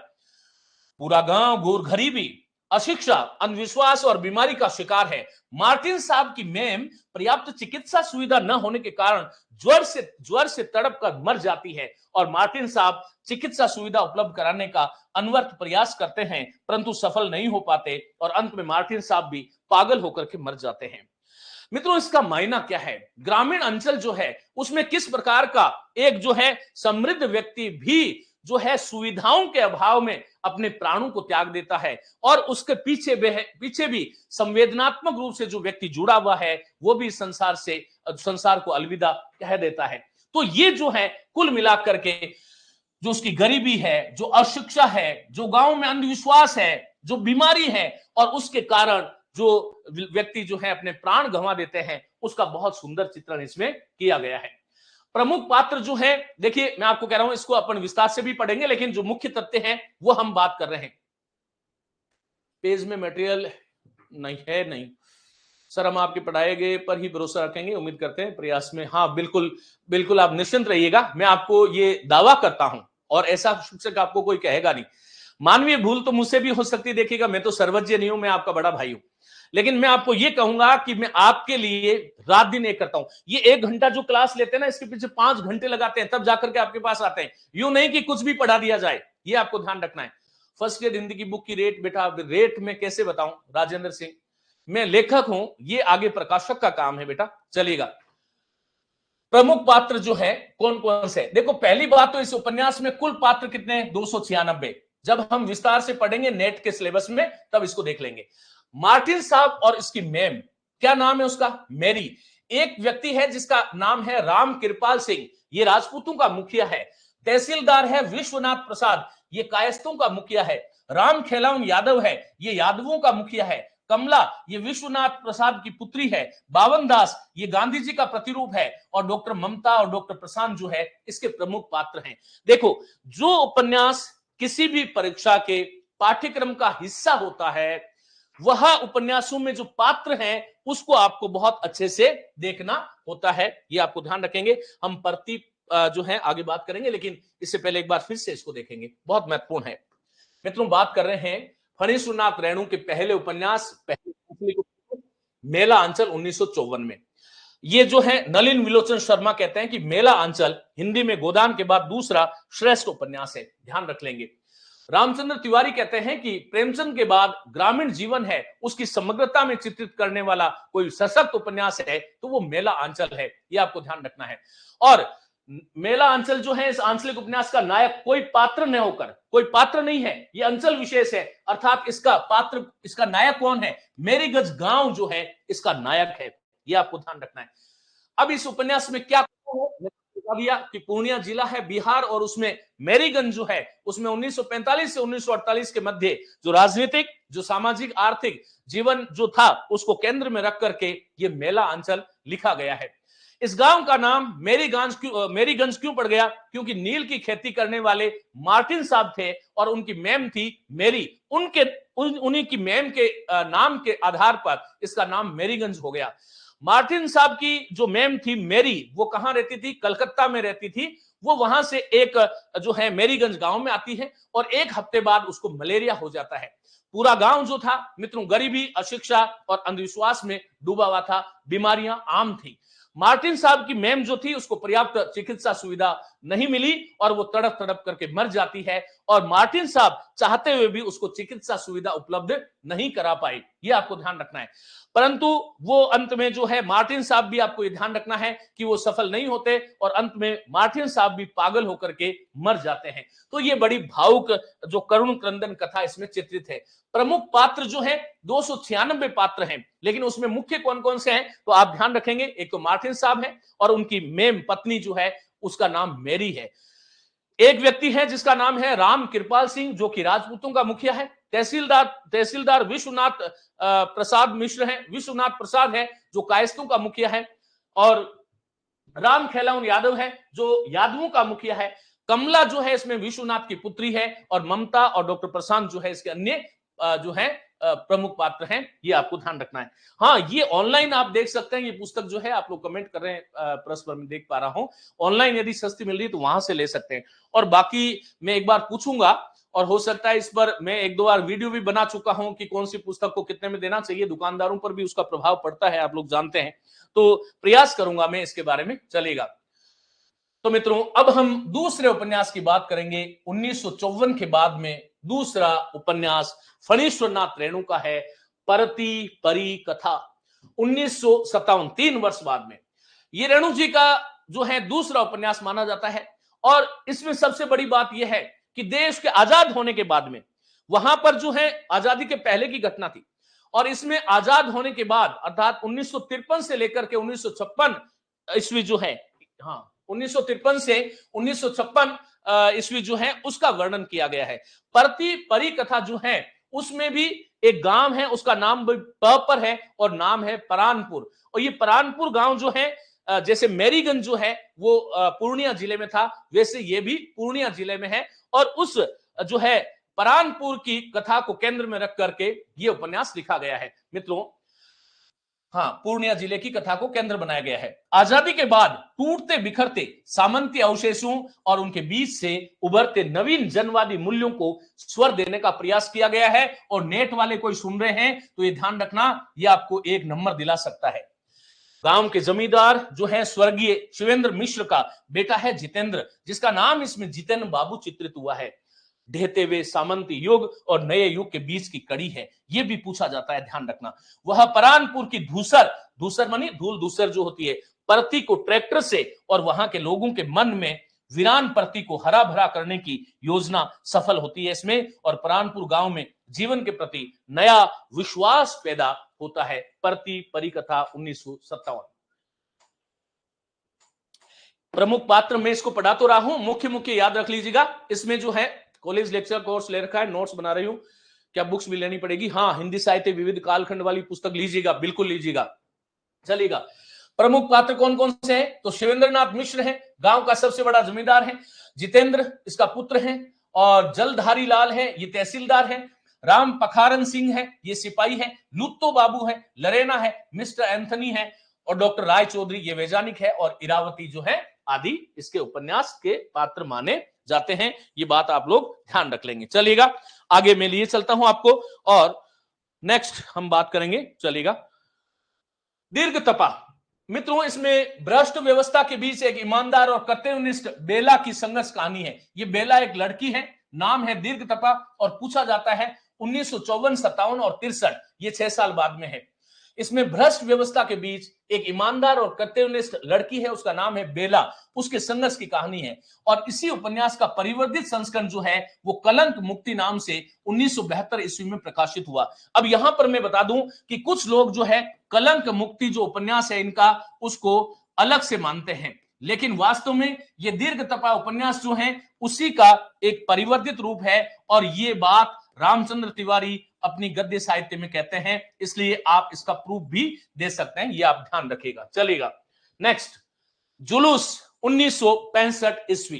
[SPEAKER 1] पूरा गांव घोर गरीबी, अशिक्षा, अंधविश्वास और बीमारी का शिकार है। मार्टिन साहब की मैम पर्याप्त चिकित्सा सुविधा न होने के कारण ज्वर से तड़प कर मर जाती है। और मार्टिन साहब चिकित्सा सुविधा उपलब्ध कराने का अनवरत प्रयास करते हैं, परंतु सफल नहीं हो पाते और अंत में मार्टिन साहब भी पागल होकर के मर जाते हैं। मित्रों, इसका मायना क्या है? ग्रामीण अंचल जो है उसमें किस प्रकार का एक जो है समृद्ध व्यक्ति भी जो है सुविधाओं के अभाव में अपने प्राणों को त्याग देता है, और उसके पीछे भी संवेदनात्मक रूप से जो व्यक्ति जुड़ा हुआ है वो भी संसार को अलविदा कह देता है। तो ये जो है कुल मिलाकर के जो उसकी गरीबी है, जो अशिक्षा है, जो गांव में अंधविश्वास है, जो बीमारी है, और उसके कारण जो व्यक्ति जो है अपने प्राण गंवा देते हैं, उसका बहुत सुंदर चित्रण इसमें किया गया है। प्रमुख पात्र जो है, देखिए मैं आपको कह रहा हूं इसको अपन विस्तार से भी पढ़ेंगे, लेकिन जो मुख्य तथ्य हैं वो हम बात कर रहे हैं। पेज में मटेरियल नहीं सर, हम आपके पढ़ाए गए पर ही भरोसा रखेंगे, उम्मीद करते हैं प्रयास में। हाँ बिल्कुल आप निश्चिंत रहिएगा। मैं आपको ये दावा करता हूं, और ऐसा शिक्षक आपको कोई कहेगा नहीं। मानवीय भूल तो मुझसे भी हो सकती है, देखिएगा मैं तो सर्वज्ञ नहीं हूं, मैं आपका बड़ा भाई हूं। लेकिन मैं आपको यह कहूंगा कि मैं आपके लिए रात दिन एक करता हूं। ये 1 घंटा जो क्लास लेते हैं ना, इसके पीछे 5 घंटे लगाते हैं, तब जाकर के आपके पास आते हैं। यूं नहीं कि कुछ भी पढ़ा दिया जाए, ये आपको ध्यान रखना है। फर्स्ट ईयर हिंदी की बुक की रेट बेटा, रेट में कैसे बताऊं राजेंद्र सिंह, मैं लेखक हूं, ये आगे प्रकाशक का काम है बेटा। चलिएगा, प्रमुख पात्र जो है कौन कौन से, देखो पहली बात तो इस उपन्यास में कुल पात्र कितने हैं, 296। जब हम विस्तार से पढ़ेंगे नेट के सिलेबस में तब इसको देख लेंगे। मार्टिन साहब और इसकी मैम, क्या नाम है उसका, मैरी। एक व्यक्ति है जिसका नाम है राम कृपाल सिंह, ये राजपूतों का मुखिया है। तहसीलदार है विश्वनाथ प्रसाद, ये कायस्थों का मुखिया है। राम खेलावन यादव है, ये यादवों का मुखिया है। कमला ये विश्वनाथ प्रसाद की पुत्री है। बावन दास ये गांधी जी का प्रतिरूप है। और डॉक्टर ममता और डॉक्टर प्रशांत जो है इसके प्रमुख पात्र हैं। देखो, जो उपन्यास किसी भी परीक्षा के पाठ्यक्रम का हिस्सा होता है, वह उपन्यासों में जो पात्र हैं उसको आपको बहुत अच्छे से देखना होता है, ये आपको ध्यान रखेंगे। हम प्रति जो है आगे बात करेंगे, लेकिन इससे पहले एक बार फिर से इसको देखेंगे, बहुत महत्वपूर्ण है। मित्रों, बात कर रहे हैं फणीश्वरनाथ रेणु के पहले उपन्यास मेला अंचल 1954 में। ये जो है नलिन विलोचन शर्मा कहते हैं कि मेला अंचल हिंदी में गोदान के बाद दूसरा श्रेष्ठ उपन्यास है, ध्यान रख लेंगे। रामचंद्र तिवारी कहते हैं कि प्रेमचंद के बाद ग्रामीण जीवन है उसकी समग्रता में चित्रित करने वाला कोई सशक्त उपन्यास है तो वो मेला अंचल है, ये आपको ध्यान रखना है। और मेला अंचल जो है इस आंचलिक उपन्यास का नायक कोई पात्र न होकर, कोई पात्र नहीं है, ये अंचल विशेष है, अर्थात इसका पात्र, इसका नायक कौन है, मेरीगंज गांव जो है इसका नायक है, ये आपको ध्यान रखना है। अब इस उपन्यास में क्या बता दिया कि पूर्णिया जिला है बिहार, और उसमें मेरीगंज जो है उसमें 1945 से 1948 के मध्य जो राजनीतिक, जो सामाजिक आर्थिक जीवन जो था उसको केंद्र में रख करके ये मेला अंचल लिखा गया है। इस गांव का नाम मेरीगंज क्यों पड़ गया, क्योंकि नील की खेती करने वाले मार्टिन साहब थे और उनकी मैम थी मेरी, उन्हीं की मैम के नाम के आधार पर इसका नाम मेरीगंज हो गया। मार्टिन साहब की जो मैम थी मेरी, वो कहां रहती थी, कलकत्ता में रहती थी। वो वहां से एक जो है मेरीगंज गांव में आती है और एक हफ्ते बाद उसको मलेरिया हो जाता है। पूरा गांव जो था मित्रों गरीबी, अशिक्षा और अंधविश्वास में डूबा हुआ था, बीमारियां आम थी। मार्टिन साहब की मैम जो थी उसको पर्याप्त चिकित्सा सुविधा नहीं मिली और वो तड़प तड़प करके मर जाती है, और मार्टिन साहब चाहते हुए भी उसको चिकित्सा सुविधा उपलब्ध नहीं करा पाए, ये आपको ध्यान रखना है। परंतु वो अंत में जो है मार्टिन साहब भी, आपको ये ध्यान रखना है कि वो सफल नहीं होते और अंत में मार्टिन साहब भी पागल होकर के मर जाते हैं। तो ये बड़ी भावुक जो करुण क्रंदन कथा इसमें चित्रित है। प्रमुख पात्र जो है 296 पात्र हैं, लेकिन उसमें मुख्य कौन कौन से हैं तो आप ध्यान रखेंगे, एक तो मार्टिन साहब है और उनकी मेम पत्नी जो है उसका नाम मेरी है। एक व्यक्ति है जिसका नाम है राम कृपाल सिंह जो कि राजपूतों का मुखिया है। तहसीलदार विश्वनाथ प्रसाद मिश्र है, विश्वनाथ प्रसाद है जो कायस्थों का मुखिया है। और राम खेलावन यादव है जो यादवों का मुखिया है। कमला जो है इसमें विश्वनाथ की पुत्री है, और ममता और डॉक्टर प्रशांत जो है इसके अन्य जो है प्रमुख पात्र हैं, ये आपको ध्यान रखना है। हाँ, ये ऑनलाइन आप देख सकते हैं, ये पुस्तक जो है आप लोग कमेंट कर रहे हैं प्रेस पर, मैं देख पा रहा हूं। ऑनलाइन यदि सस्ती मिल रही है तो वहां से ले सकते हैं। और बाकी मैं एक बार पूछूंगा, और हो सकता है इस पर मैं एक दो बार वीडियो भी बना चुका हूं कि कौन सी पुस्तक को कितने में देना चाहिए, दुकानदारों पर भी उसका प्रभाव पड़ता है, आप लोग जानते हैं। तो प्रयास करूंगा मैं इसके बारे में, चलेगा। तो मित्रों, अब हम दूसरे उपन्यास की बात करेंगे। 1954 के बाद में दूसरा उपन्यास फणीश्वरनाथ रेणु का है, परती परी कथा। 1957, 3 वर्ष बाद में ये रेणु जी का जो है दूसरा उपन्यास माना जाता है। और इसमें सबसे बड़ी बात यह है कि देश के आजाद होने के बाद में, वहां पर जो है आजादी के पहले की घटना थी, और इसमें आजाद होने के बाद अर्थात 1953 से लेकर के 1956 ईस्वी जो है, हाँ 1953 से 1956 ईस्वी जो है उसका वर्णन किया गया है। परती परी कथा जो है उसमें भी एक गांव है, उसका नाम प पर है और नाम है परानपुर। और ये परानपुर गांव जो है, जैसे मेरीगंज जो है वो पूर्णिया जिले में था, वैसे ये भी पूर्णिया जिले में है। और उस जो है परानपुर की कथा को केंद्र में रख करके ये उपन्यास लिखा गया है। मित्रों, हाँ, पूर्णिया जिले की कथा को केंद्र बनाया गया है। आजादी के बाद टूटते बिखरते सामंती अवशेषों और उनके बीच से उभरते नवीन जनवादी मूल्यों को स्वर देने का प्रयास किया गया है। और नेट वाले कोई सुन रहे हैं तो ये ध्यान रखना, ये आपको 1 नंबर दिला सकता है। गांव के जमींदार जो है स्वर्गीय शिवेंद्र मिश्र का बेटा है जितेंद्र, जिसका नाम इसमें जितेंद्र बाबू चित्रित हुआ है। ढहते हुए सामंती युग और नए युग के बीच की कड़ी है, यह भी पूछा जाता है, ध्यान रखना। वह परानपुर की धूसर मानी धूल धूसर जो होती है, परती को ट्रैक्टर से और वहां के लोगों के मन में वीरान परती को हरा भरा करने की योजना सफल होती है इसमें, और प्राणपुर गांव में जीवन के प्रति नया विश्वास पैदा होता है। परती परिकथा 1957। प्रमुख पात्र में इसको पढ़ा तो रहा हूं, मुख्य मुख्य याद रख लीजिएगा। इसमें जो है कॉलेज लेक्चर कोर्स ले रखा है, नोट्स बना रही हूं, क्या बुक्स भी लेनी पड़ेगी? हाँ, हिंदी साहित्य विविध कालखंड वाली पुस्तक लीजिएगा, बिल्कुल लीजिएगा, चलेगा। प्रमुख पात्र कौन कौन से हैं? तो शिवेंद्रनाथ मिश्र हैं, गांव का सबसे बड़ा जमींदार है। जितेंद्र इसका पुत्र है, और जलधारी लाल है, ये तहसीलदार है। राम पखारन सिंह है, ये सिपाही है। लुत्तो बाबू है, लरेना है, मिस्टर एंथनी है, और डॉक्टर राय चौधरी ये वैज्ञानिक है, और इरावती जो है आदि इसके उपन्यास के पात्र माने जाते हैं। ये बात आप लोग ध्यान रख लेंगे। चलिएगा आगे मैं लिए चलता हूं आपको, और नेक्स्ट हम बात करेंगे, चलिएगा। दीर्घ तपा मित्रों, इसमें भ्रष्ट व्यवस्था के बीच एक ईमानदार और कर्तव्यनिष्ठ बेला की संघर्ष कहानी है। ये बेला एक लड़की है, नाम है दीर्घ तपा, और पूछा जाता है 1954, 57 और 63, ये 6 साल बाद में है। इसमें भ्रष्ट व्यवस्था के बीच एक ईमानदार और कर्तव्यनिष्ठ लड़की है, उसका नाम है बेला, उसके संघर्ष की कहानी है। और इसी उपन्यास का परिवर्तित संस्करण जो है वो कलंक मुक्ति नाम से 1972 ईस्वी में प्रकाशित हुआ। अब यहां पर मैं बता दूं कि कुछ लोग जो है कलंक मुक्ति जो उपन्यास है इनका, उसको अलग से मानते हैं, लेकिन वास्तव में ये दीर्घ तपा उपन्यास जो है उसी का एक परिवर्तित रूप है। और ये बात रामचंद्र तिवारी अपनी गद्य साहित्य में कहते हैं, इसलिए आप इसका प्रूफ भी दे सकते हैं, ये आप ध्यान रखिएगा। चलेगा नेक्स्ट, जुलूस 1965 ईस्वी।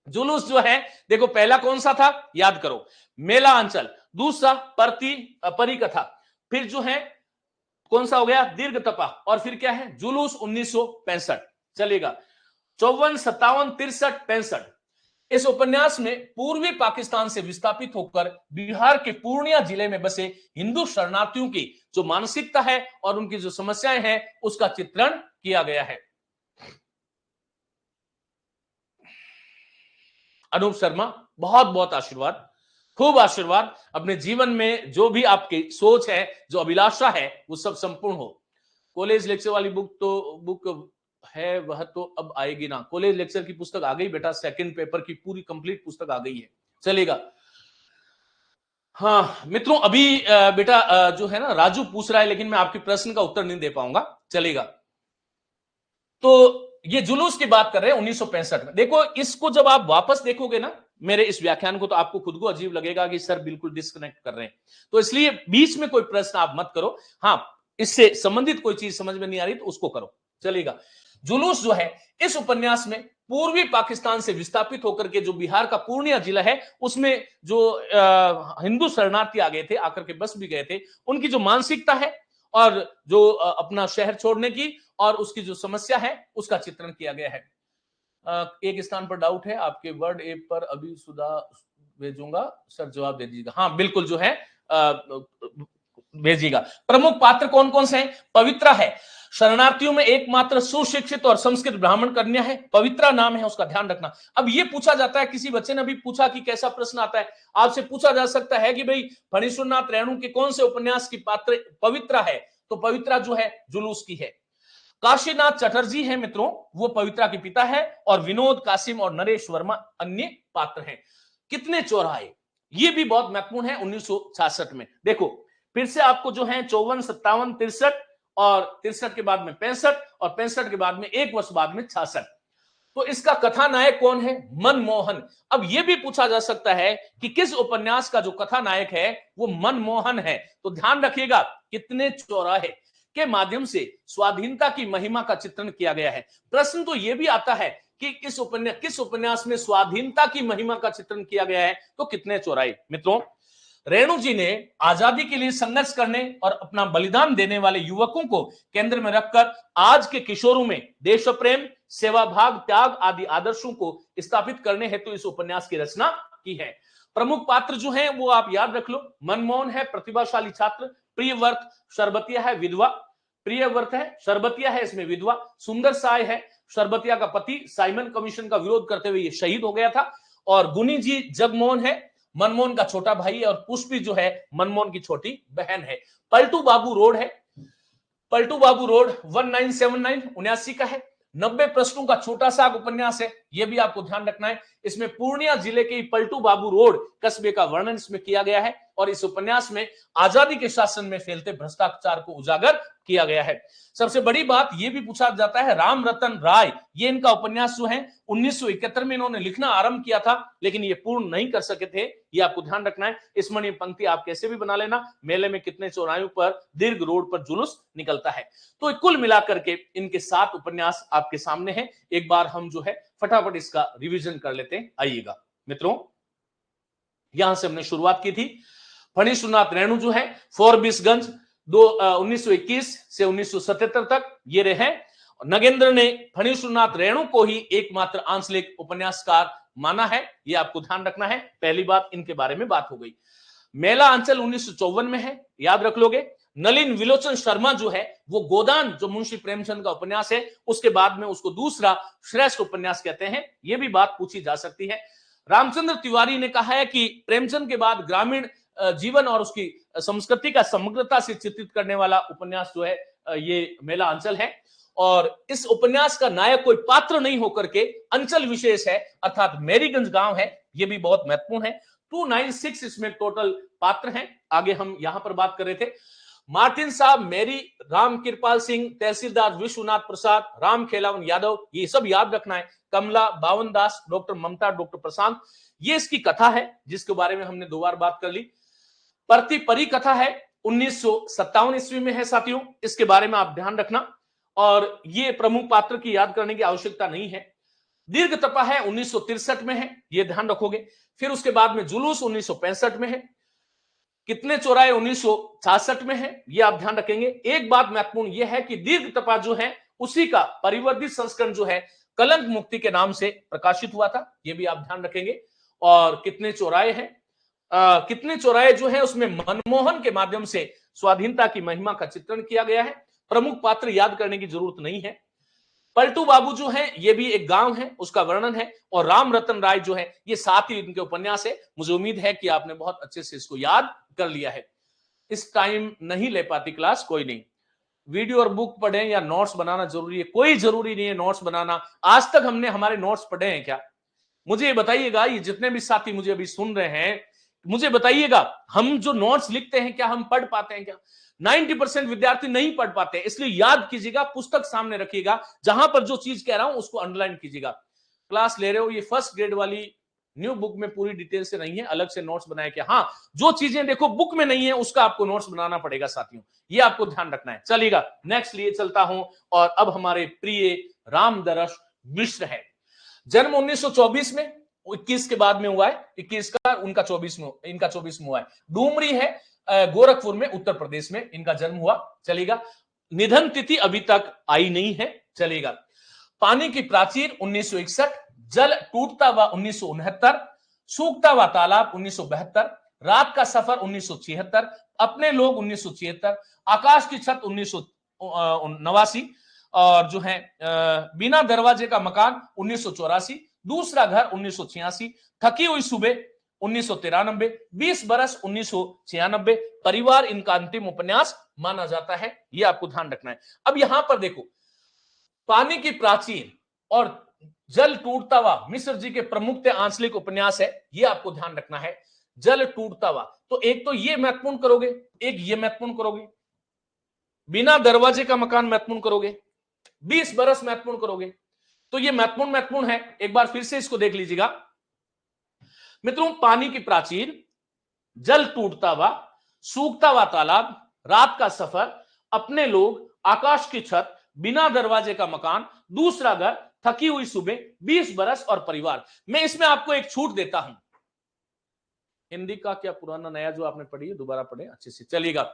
[SPEAKER 1] जुलूस जो है देखो, पहला कौन सा था याद करो, मेला अंचल, दूसरा परती परिकथा, फिर जो है कौन सा हो गया दीर्घ तपा, और फिर क्या है जुलूस 1965। चलेगा 54, 57, 63, 65। इस उपन्यास में पूर्वी पाकिस्तान से विस्थापित होकर बिहार के पूर्णिया जिले में बसे हिंदू शरणार्थियों की जो मानसिकता है और उनकी जो समस्याएं हैं उसका चित्रण किया गया है। अनूप शर्मा, बहुत बहुत आशीर्वाद, खूब आशीर्वाद। अपने जीवन में जो भी आपकी सोच है, जो अभिलाषा है, वो सब संपूर्ण हो। कॉलेज लेक्चर वाली बुक है वह तो अब आएगी ना। कॉलेज लेक्चर की पुस्तक आ गई बेटा, सेकंड पेपर की पूरी कंप्लीट पुस्तक आ गई है। चलेगा हाँ मित्रों, अभी बेटा जो है ना राजू पूछ रहा है, लेकिन मैं आपके प्रश्न का उत्तर नहीं दे पाऊंगा। चलेगा, तो ये जुलूस की बात कर रहे हैं 1965 में। देखो इसको जब आप वापस देखोगे ना मेरे इस व्याख्यान को, तो आपको खुद को अजीब लगेगा कि सर बिल्कुल डिस्कनेक्ट कर रहे हैं। तो इसलिए बीच में कोई प्रश्न आप मत करो, हाँ इससे संबंधित कोई चीज समझ में नहीं आ रही तो उसको करो। चलेगा, जुलूस जो है इस उपन्यास में पूर्वी पाकिस्तान से विस्थापित होकर के जो बिहार का पूर्णिया जिला है उसमें जो हिंदू शरणार्थी आ गए थे, आकर के बस भी गए थे, उनकी जो मानसिकता है और जो अपना शहर छोड़ने की और उसकी जो समस्या है उसका चित्रण किया गया है। एक स्थान पर डाउट है, आपके वर्ड ऐप पर अभी सुधा भेजूंगा, सर जवाब दे दीजिएगा। हाँ बिल्कुल जो है भेजिएगा। प्रमुख पात्र कौन कौन से हैं? पवित्रा है, शरणार्थियों में एकमात्र सुशिक्षित और संस्कृत ब्राह्मण कन्या है, पवित्रा नाम है उसका, ध्यान रखना। अब ये पूछा जाता है, किसी बच्चे ने भी पूछा कि कैसा प्रश्न आता है, आपसे पूछा जा सकता है कि भाई फणीश्वरनाथ रेणु के कौन से उपन्यास की पात्र पवित्रा है? तो पवित्रा जो है जुलूस की है। काशीनाथ चटर्जी है मित्रों, वो पवित्रा के पिता है, और विनोद कासिम और नरेश वर्मा अन्य पात्र हैं। कितने चौराहे, ये भी बहुत महत्वपूर्ण है 1966 में। देखो फिर से आपको जो है 54, 57, 63 और 63 के बाद में 65 और 65 के बाद में एक वर्ष बाद में 66। तो इसका कथानायक कौन है? मनमोहन। अब यह भी पूछा जा सकता है कि किस उपन्यास का जो कथानायक है वो मनमोहन है। तो ध्यान रखिएगा, कितने चौराहे के माध्यम से स्वाधीनता की महिमा का चित्रण किया गया है। प्रश्न तो यह भी आता है कि किस उपन्यास में स्वाधीनता की महिमा का चित्रण किया गया है, तो कितने चौराहे। मित्रों, रेणु जी ने आजादी के लिए संघर्ष करने और अपना बलिदान देने वाले युवकों को केंद्र में रखकर आज के किशोरों में देश प्रेम, सेवा भाव, त्याग आदि आदर्शों को स्थापित करने हेतु इस उपन्यास की रचना की है। प्रमुख पात्र जो हैं वो आप याद रख लो। मनमोहन है प्रतिभाशाली छात्र, प्रियव्रत शरबतिया है विधवा, प्रियव्रत है शरबतिया है इसमें विधवा, सुंदर साय है शरबतिया का पति, साइमन कमीशन का विरोध करते हुए ये शहीद हो गया था, और गुनी जी जगमोहन है मनमोहन का छोटा भाई है, और पुष्पी जो है मनमोहन की छोटी बहन है। पलटू बाबू रोड है, पलटू बाबू रोड 1979 79 का है। 90 प्रश्नों का छोटा सा उपन्यास है, यह भी आपको ध्यान रखना है। इसमें पूर्णिया जिले के पलटू बाबू रोड कस्बे का वर्णन इसमें किया गया है और इस उपन्यास में आजादी के शासन में फैलते भ्रष्टाचार को उजागर किया गया है। सबसे बड़ी बात यह भी पूछा जाता है, राम रतन राय, ये इनका उपन्यास जो है 1971 में इन्होंने लिखना आरंभ किया था, लेकिन ये पूर्ण नहीं कर सके थे। ये आपको ध्यान रखना है। स्मरणीय पंक्ति आप कैसे भी बना लेना, मेले में कितने चौराहों पर दीर्घ रोड पर जुलूस निकलता है। तो कुल मिलाकर के इनके 7 उपन्यास आपके सामने हैं। एक बार हम जो है फटाफट इसका रिवीजन कर लेते हैं। आइएगा मित्रों, यहां से हमने शुरुआत की थी। फणीश्वरनाथ रेणु जो है फोरबिसगंज 1921 से 1977 तक ये रहे। नगेंद्र ने फणीश्वरनाथ रेणु को ही एकमात्र आंचलिक उपन्यासकार माना है, ये आपको ध्यान रखना है। पहली बात इनके बारे में बात हो गई। मेला अंचल 1954 में है, याद रख लोगे। नलिन विलोचन शर्मा जो है वो गोदान, जो मुंशी प्रेमचंद का उपन्यास है, उसके बाद में उसको दूसरा श्रेष्ठ उपन्यास कहते हैं, ये भी बात पूछी जा सकती है। रामचंद्र तिवारी ने कहा है कि प्रेमचंद के बाद ग्रामीण जीवन और उसकी संस्कृति का समग्रता से चित्रित करने वाला उपन्यास जो है ये मेला अंचल है। और इस उपन्यास का नायक कोई पात्र नहीं होकर के अंचल विशेष है, अर्थात मेरीगंज गांव है, ये भी बहुत महत्वपूर्ण है। 296 इसमें टोटल पात्र हैं। आगे हम यहां पर बात कर रहे थे। मार्टिन साहब, मेरी, राम कृपाल सिंह, तहसीलदार विश्वनाथ प्रसाद, राम खेलावन यादव, ये सब याद रखना है। कमला, बावन दास, डॉक्टर ममता, डॉक्टर प्रशांत, ये इसकी कथा है जिसके बारे में हमने 2 बार बात कर ली। परती परी कथा है 1957 ईस्वी में है साथियों, इसके बारे में आप ध्यान रखना। और ये प्रमुख पात्र की याद करने की आवश्यकता नहीं है। दीर्घ तपा है 1963 में है, ये ध्यान रखोगे। फिर उसके बाद में जुलूस 1965 में है। कितने चौराहे 1966 में है, ये आप ध्यान रखेंगे। एक बात महत्वपूर्ण यह है कि दीर्घ तपा जो है उसी का परिवर्तित संस्करण जो है कलंक मुक्ति के नाम से प्रकाशित हुआ था, ये भी आप ध्यान रखेंगे। और कितने चौराहे हैं, कितने चौराहे जो है उसमें मनमोहन के माध्यम से स्वाधीनता की महिमा का चित्रण किया गया है। प्रमुख पात्र याद करने की जरूरत नहीं है। पलटू बाबू जो है ये भी एक गांव है, उसका वर्णन है। और राम रतन राय जो है ये 7 ही इनके उपन्यास है। मुझे उम्मीद है कि आपने बहुत अच्छे से इसको याद कर लिया है। इस टाइम नहीं ले पाती क्लास, कोई नहीं, वीडियो और बुक पढ़ें या नोट्स बनाना जरूरी है? कोई जरूरी नहीं है नोट्स बनाना। आज तक हमने हमारे नोट्स पढ़े हैं क्या? मुझे ये बताइएगा, ये जितने भी साथी मुझे अभी सुन रहे हैं, मुझे बताइएगा, हम जो नोट्स लिखते हैं क्या हम पढ़ पाते हैं क्या? 90% विद्यार्थी नहीं पढ़ पाते। इसलिए याद कीजिएगा, पुस्तक सामने रखिएगा, जहां पर जो चीज कह रहा हूं उसको अंडरलाइन कीजिएगा। क्लास ले रहे हो, ये फर्स्ट ग्रेड वाली न्यू बुक में पूरी डिटेल से नहीं है, अलग से नोट्स बनाए क्या? हाँ, जो चीजें देखो बुक में नहीं है उसका आपको नोट्स बनाना पड़ेगा साथियों, ये आपको ध्यान रखना है। चलिएगा नेक्स्ट लिए चलता हूं। और अब हमारे प्रिय रामदरस मिश्र है। जन्म 1924 में, 21 के बाद में हुआ है, 21 का उनका 24 में, इनका 24 में हुआ है। डूमरी है गोरखपुर में, उत्तर प्रदेश में इनका जन्म हुआ। चलेगा, निधन तिथि अभी तक आई नहीं है। चलेगा, पानी की प्राचीर 1961, जल टूटता हुआ 1969, सूखता हुआ तालाब 1972, रात का सफर 1976, अपने लोग 1976, आकाश की छत 1989, और जो है बिना दरवाजे का मकान 1984, दूसरा घर 1986, थकी हुई सुबह 1993, 20 बरस 1996, परिवार इनका अंतिम उपन्यास माना जाता है, यह आपको ध्यान रखना है। अब यहां पर देखो, पानी की प्राचीर और जल टूटता हुआ मिश्र जी के प्रमुख आंचलिक उपन्यास है, यह आपको ध्यान रखना है। जल टूटता हुआ, तो एक तो ये महत्वपूर्ण करोगे, एक ये महत्वपूर्ण करोगे, बिना दरवाजे का मकान महत्वपूर्ण करोगे, 20 बरस महत्वपूर्ण करोगे, तो ये महत्वपूर्ण है। एक बार फिर से इसको देख लीजिएगा मित्रों, पानी की प्राचीर, जल टूटता हुआ, सूखता हुआ तालाब, रात का सफर, अपने लोग, आकाश की छत, बिना दरवाजे का मकान, दूसरा घर, थकी हुई सुबह, 20 बरस और परिवार। मैं इसमें आपको एक छूट देता हूं, हिंदी का क्या पुराना नया जो आपने पढ़ी है दोबारा पढ़े अच्छे से। चलिएगा,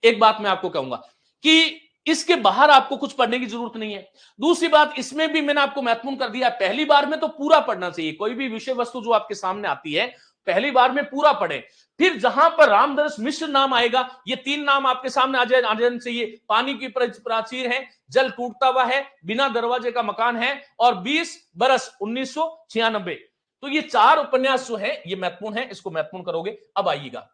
[SPEAKER 1] एक बात मैं आपको कहूंगा कि इसके बाहर आपको कुछ पढ़ने की जरूरत नहीं है। दूसरी बात, इसमें भी मैंने आपको महत्वपूर्ण कर दिया, पहली बार में तो पूरा पढ़ना चाहिए। कोई भी विषय वस्तु जो आपके सामने आती है पहली बार में पूरा पढ़े। फिर जहां पर रामदरस मिश्र नाम आएगा, ये 3 नाम आपके सामने आ जाने चाहिए। पानी की प्राचीर है, जल टूटता हुआ है, बिना दरवाजे का मकान है, और 20 बरस 1996। तो ये 4 उपन्यास जो है ये महत्वपूर्ण है, इसको महत्वपूर्ण करोगे। अब आइएगा,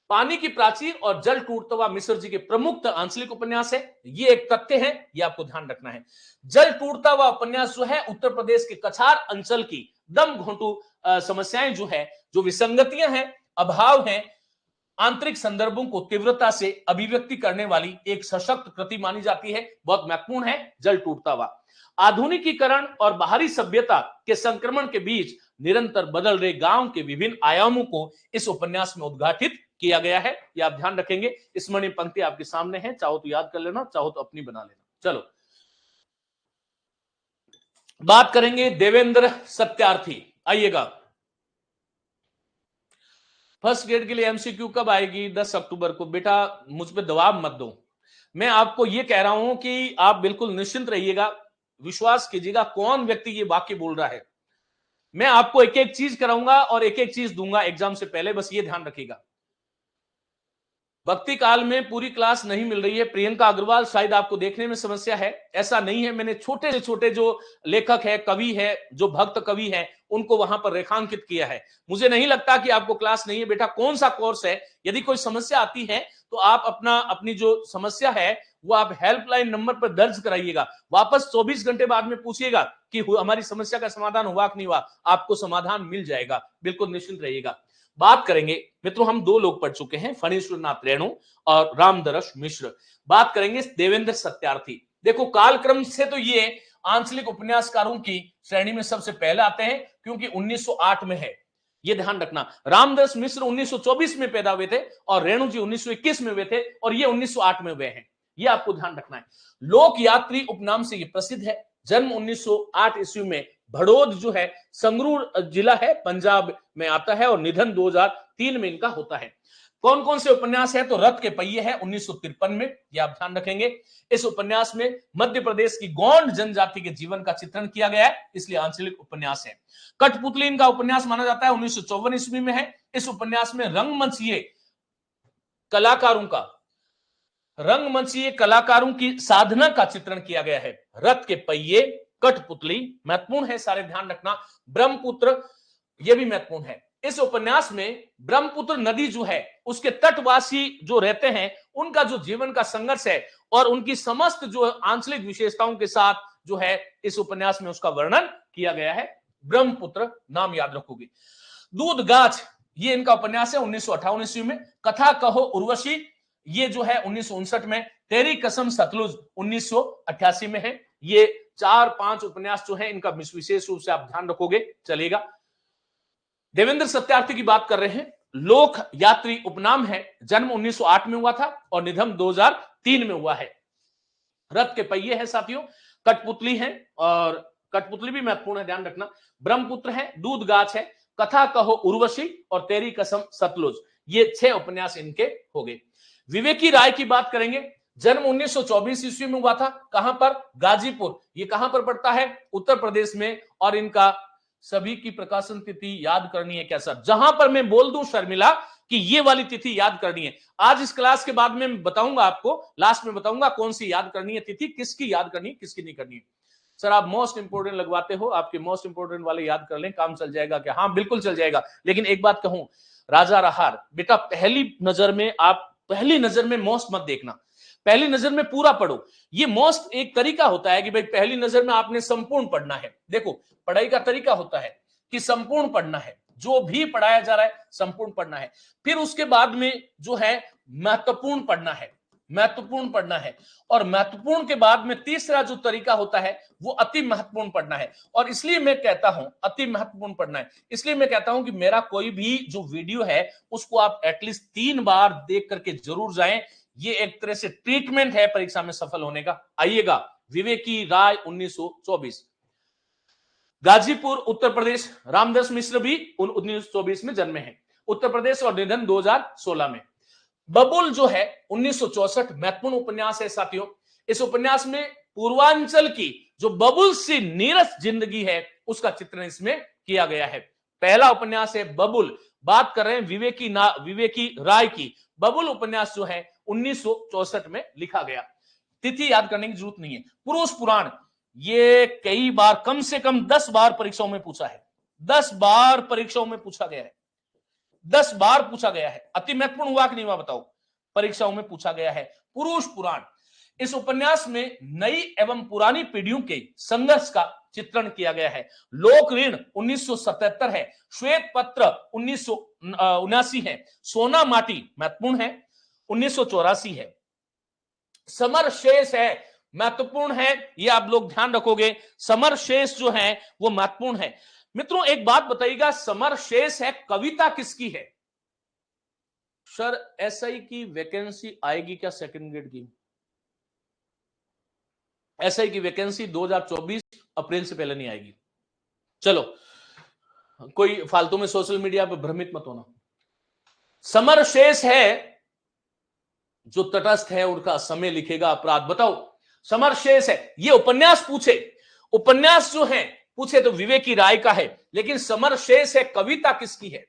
[SPEAKER 1] पानी की प्राचीर और जल टूटता हुआ मिश्र जी के प्रमुख आंचलिक उपन्यास है। ये एक तथ्य है, ये आपको ध्यान रखना है। जल टूटता हुआ उपन्यास जो है उत्तर प्रदेश के कछार अंचल की दम घोंटू समस्याएं जो है, जो विसंगतियां हैं, अभाव हैं, आंतरिक संदर्भों को तीव्रता से अभिव्यक्ति करने वाली एक सशक्त कृति मानी जाती है। बहुत महत्वपूर्ण है जल टूटता हुआ। आधुनिकीकरण और बाहरी सभ्यता के संक्रमण के बीच निरंतर बदल रहे गांव के विभिन्न आयामों को इस उपन्यास में उद्घाटित किया गया है। यह आप ध्यान रखेंगे। स्मरणीय पंक्ति आपके सामने है, चाहो तो याद कर लेना, चाहो तो अपनी बना लेना। चलो बात करेंगे देवेंद्र सत्यार्थी। आइएगा, फर्स्ट ग्रेड के लिए एमसीक्यू कब आएगी? 10 अक्टूबर को। बेटा मुझ पे दबाव मत दो, मैं आपको यह कह रहा हूं कि आप बिल्कुल निश्चिंत रहिएगा, विश्वास कीजिएगा। कौन व्यक्ति ये वाक्य बोल रहा है? मैं आपको एक एक चीज कराऊंगा और एक एक चीज दूंगा एग्जाम से पहले, बस ये ध्यान रखिएगा। भक्ति काल में पूरी क्लास नहीं मिल रही है। प्रियंका अग्रवाल, शायद आपको देखने में समस्या है, ऐसा नहीं है। मैंने छोटे से छोटे जो लेखक है, कवि है, जो भक्त कवि है, उनको वहां पर रेखांकित किया है। मुझे नहीं लगता कि आपको क्लास नहीं है। बेटा कौन सा कोर्स है? यदि कोई समस्या आती है तो आप अपनी जो समस्या है वो आप हेल्पलाइन नंबर पर दर्ज कराइएगा। वापस 24 घंटे बाद में पूछिएगा कि हमारी समस्या का समाधान हुआ कि नहीं हुआ। आपको समाधान मिल जाएगा, बिल्कुल निश्चिंत रहिएगा। बात करेंगे मित्रों, हम दो लोग पढ़ चुके हैं, फणीश्वरनाथ रेणु और रामदरस मिश्र। बात करेंगे देवेंद्र सत्यार्थी। देखो कालक्रम से तो ये आंचलिक उपन्यासकारों की श्रेणी में सबसे पहले आते हैं, क्योंकि 1908 में है, ये ध्यान रखना। रामदरस मिश्र 1924 में पैदा हुए थे और रेणु जी 1921 में हुए थे और ये 1908 में हुए हैं, ये आपको ध्यान रखना है। लोक यात्री उपनाम से ये प्रसिद्ध है। जन्म 1908 ईस्वी में भड़ोद जो है संगरूर जिला है, पंजाब में आता है, और निधन 2003 में इनका होता है। कौन कौन से उपन्यास है? तो रथ के पहिए है 1953 में, ये आप ध्यान रखेंगे। इस उपन्यास में मध्य प्रदेश की गोंड जनजाति के जीवन का चित्रण किया गया है, इसलिए आंचलिक उपन्यास है। कठपुतली इनका उपन्यास माना जाता है, 1954 ईस्वी में है। इस उपन्यास में रंगमंचीय कलाकारों की साधना का चित्रण किया गया है। रथ के पहिए, कठपुतली महत्वपूर्ण है, सारे ध्यान रखना। ब्रह्मपुत्र, यह भी महत्वपूर्ण है। इस उपन्यास में ब्रह्मपुत्र नदी जो है उसके तटवासी जो रहते हैं उनका जो जीवन का संघर्ष है और उनकी समस्त जो आंचलिक विशेषताओं के साथ जो है इस उपन्यास में उसका वर्णन किया गया है। ब्रह्मपुत्र नाम याद रखोगे। दूध गाछ, ये इनका उपन्यास है 1958 ईस्वी में। कथा कहो उर्वशी, ये जो है 1959 में। तेरी कसम सतलुज 1988 में है। ये 4-5 उपन्यास जो है इनका विशेष रूप से आप ध्यान रखोगे, चलेगा। देवेंद्र सत्यार्थी की बात कर रहे हैं। लोक यात्री उपनाम है, जन्म 1908 में हुआ था और निधन 2003 में हुआ है। रथ के पहिए हैं साथियों, कठपुतली है, और कठपुतली भी महत्वपूर्ण है, ध्यान रखना। ब्रह्मपुत्र है, दूध गाछ है, कथा कहो उर्वशी और तेरी कसम सतलुज, ये 6 उपन्यास इनके हो गए। विवेकी राय की बात करेंगे। जन्म 1924 ईस्वी में हुआ था। कहां पर? गाजीपुर। ये कहां पर पड़ता है? उत्तर प्रदेश में। और इनका सभी की प्रकाशन तिथि याद करनी है क्या सर? जहां पर मैं बोल दूं शर्मिला कि ये वाली तिथि याद करनी है, आज इस क्लास के बाद में बताऊंगा आपको, लास्ट में बताऊंगा कौन सी याद करनी है तिथि, किसकी याद करनी है, किसकी नहीं करनी है। सर आप मोस्ट इंपोर्टेंट लगवाते हो, आपके मोस्ट इंपोर्टेंट वाले याद कर लें, काम चल जाएगा क्या? हाँ बिल्कुल चल जाएगा। लेकिन एक बात कहूं, राजा रहार बेटा पहली नजर में मोस्ट मत देखना, पहली नजर में पूरा पढ़ो। ये मोस्ट एक तरीका होता है कि भाई पहली नजर में आपने संपूर्ण पढ़ना है। देखो पढ़ाई का तरीका होता है कि संपूर्ण पढ़ना है, जो भी पढ़ाया जा रहा है संपूर्ण पढ़ना है। फिर उसके बाद में जो है महत्वपूर्ण पढ़ना है, महत्वपूर्ण पढ़ना है, और महत्वपूर्ण के बाद में तीसरा जो तरीका होता है वो अति महत्वपूर्ण पढ़ना है। और इसलिए मैं कहता हूं अति महत्वपूर्ण पढ़ना है, इसलिए मैं कहता हूं कि मेरा कोई भी जो वीडियो है उसको आप एटलीस्ट 3 बार देख करके जरूर जाएं। ये एक तरह से ट्रीटमेंट है परीक्षा में सफल होने का। आइएगा, विवेकी राय 1924, गाजीपुर उत्तर प्रदेश। रामदरस मिश्र भी 1924 में जन्मे हैं, उत्तर प्रदेश, और निधन 2016 में। बबुल जो है 1964, महत्वपूर्ण उपन्यास है साथियों। इस उपन्यास में पूर्वांचल की जो बबुल सी नीरस जिंदगी है उसका चित्रण इसमें किया गया है। पहला उपन्यास है बबुल। बात कर रहे हैं विवेकी राय की। बबुल उपन्यास जो है 1964 में लिखा गया। तिथि याद करने की जरूरत नहीं है। पुरुष पुराण, ये कई बार, कम से कम 10 बार परीक्षाओं में पूछा है, 10 बार परीक्षाओं में पूछा गया है। 10 बार पूछा गया है। अति महत्वपूर्ण हुआ कि नहीं हुआ बताओ, परीक्षाओं में पूछा गया है। पुरुष पुराण, इस उपन्यास में नई एवं पुरानी पीढ़ियों के संघर्ष का चित्रण किया गया है। लोक ऋण 1977 है, श्वेत पत्र 1979 है, सोना माटी महत्वपूर्ण है 1984 है, समर शेष है महत्वपूर्ण है, ये आप लोग ध्यान रखोगे, समर शेष जो है वो महत्वपूर्ण है। मित्रों एक बात बताइएगा, समर शेष है कविता किसकी है? सर एसआई की वैकेंसी आएगी क्या सेकंड ग्रेड की? एसआई की वैकेंसी 2024 अप्रैल से पहले नहीं आएगी। चलो कोई फालतू में सोशल मीडिया पर भ्रमित मत होना। समर शेष है जो तटस्थ है उनका समय लिखेगा अपराध। बताओ समर शेष है, ये उपन्यास पूछे, उपन्यास जो है पूछे तो विवेकी राय का है, लेकिन समर शेष है कविता किसकी है?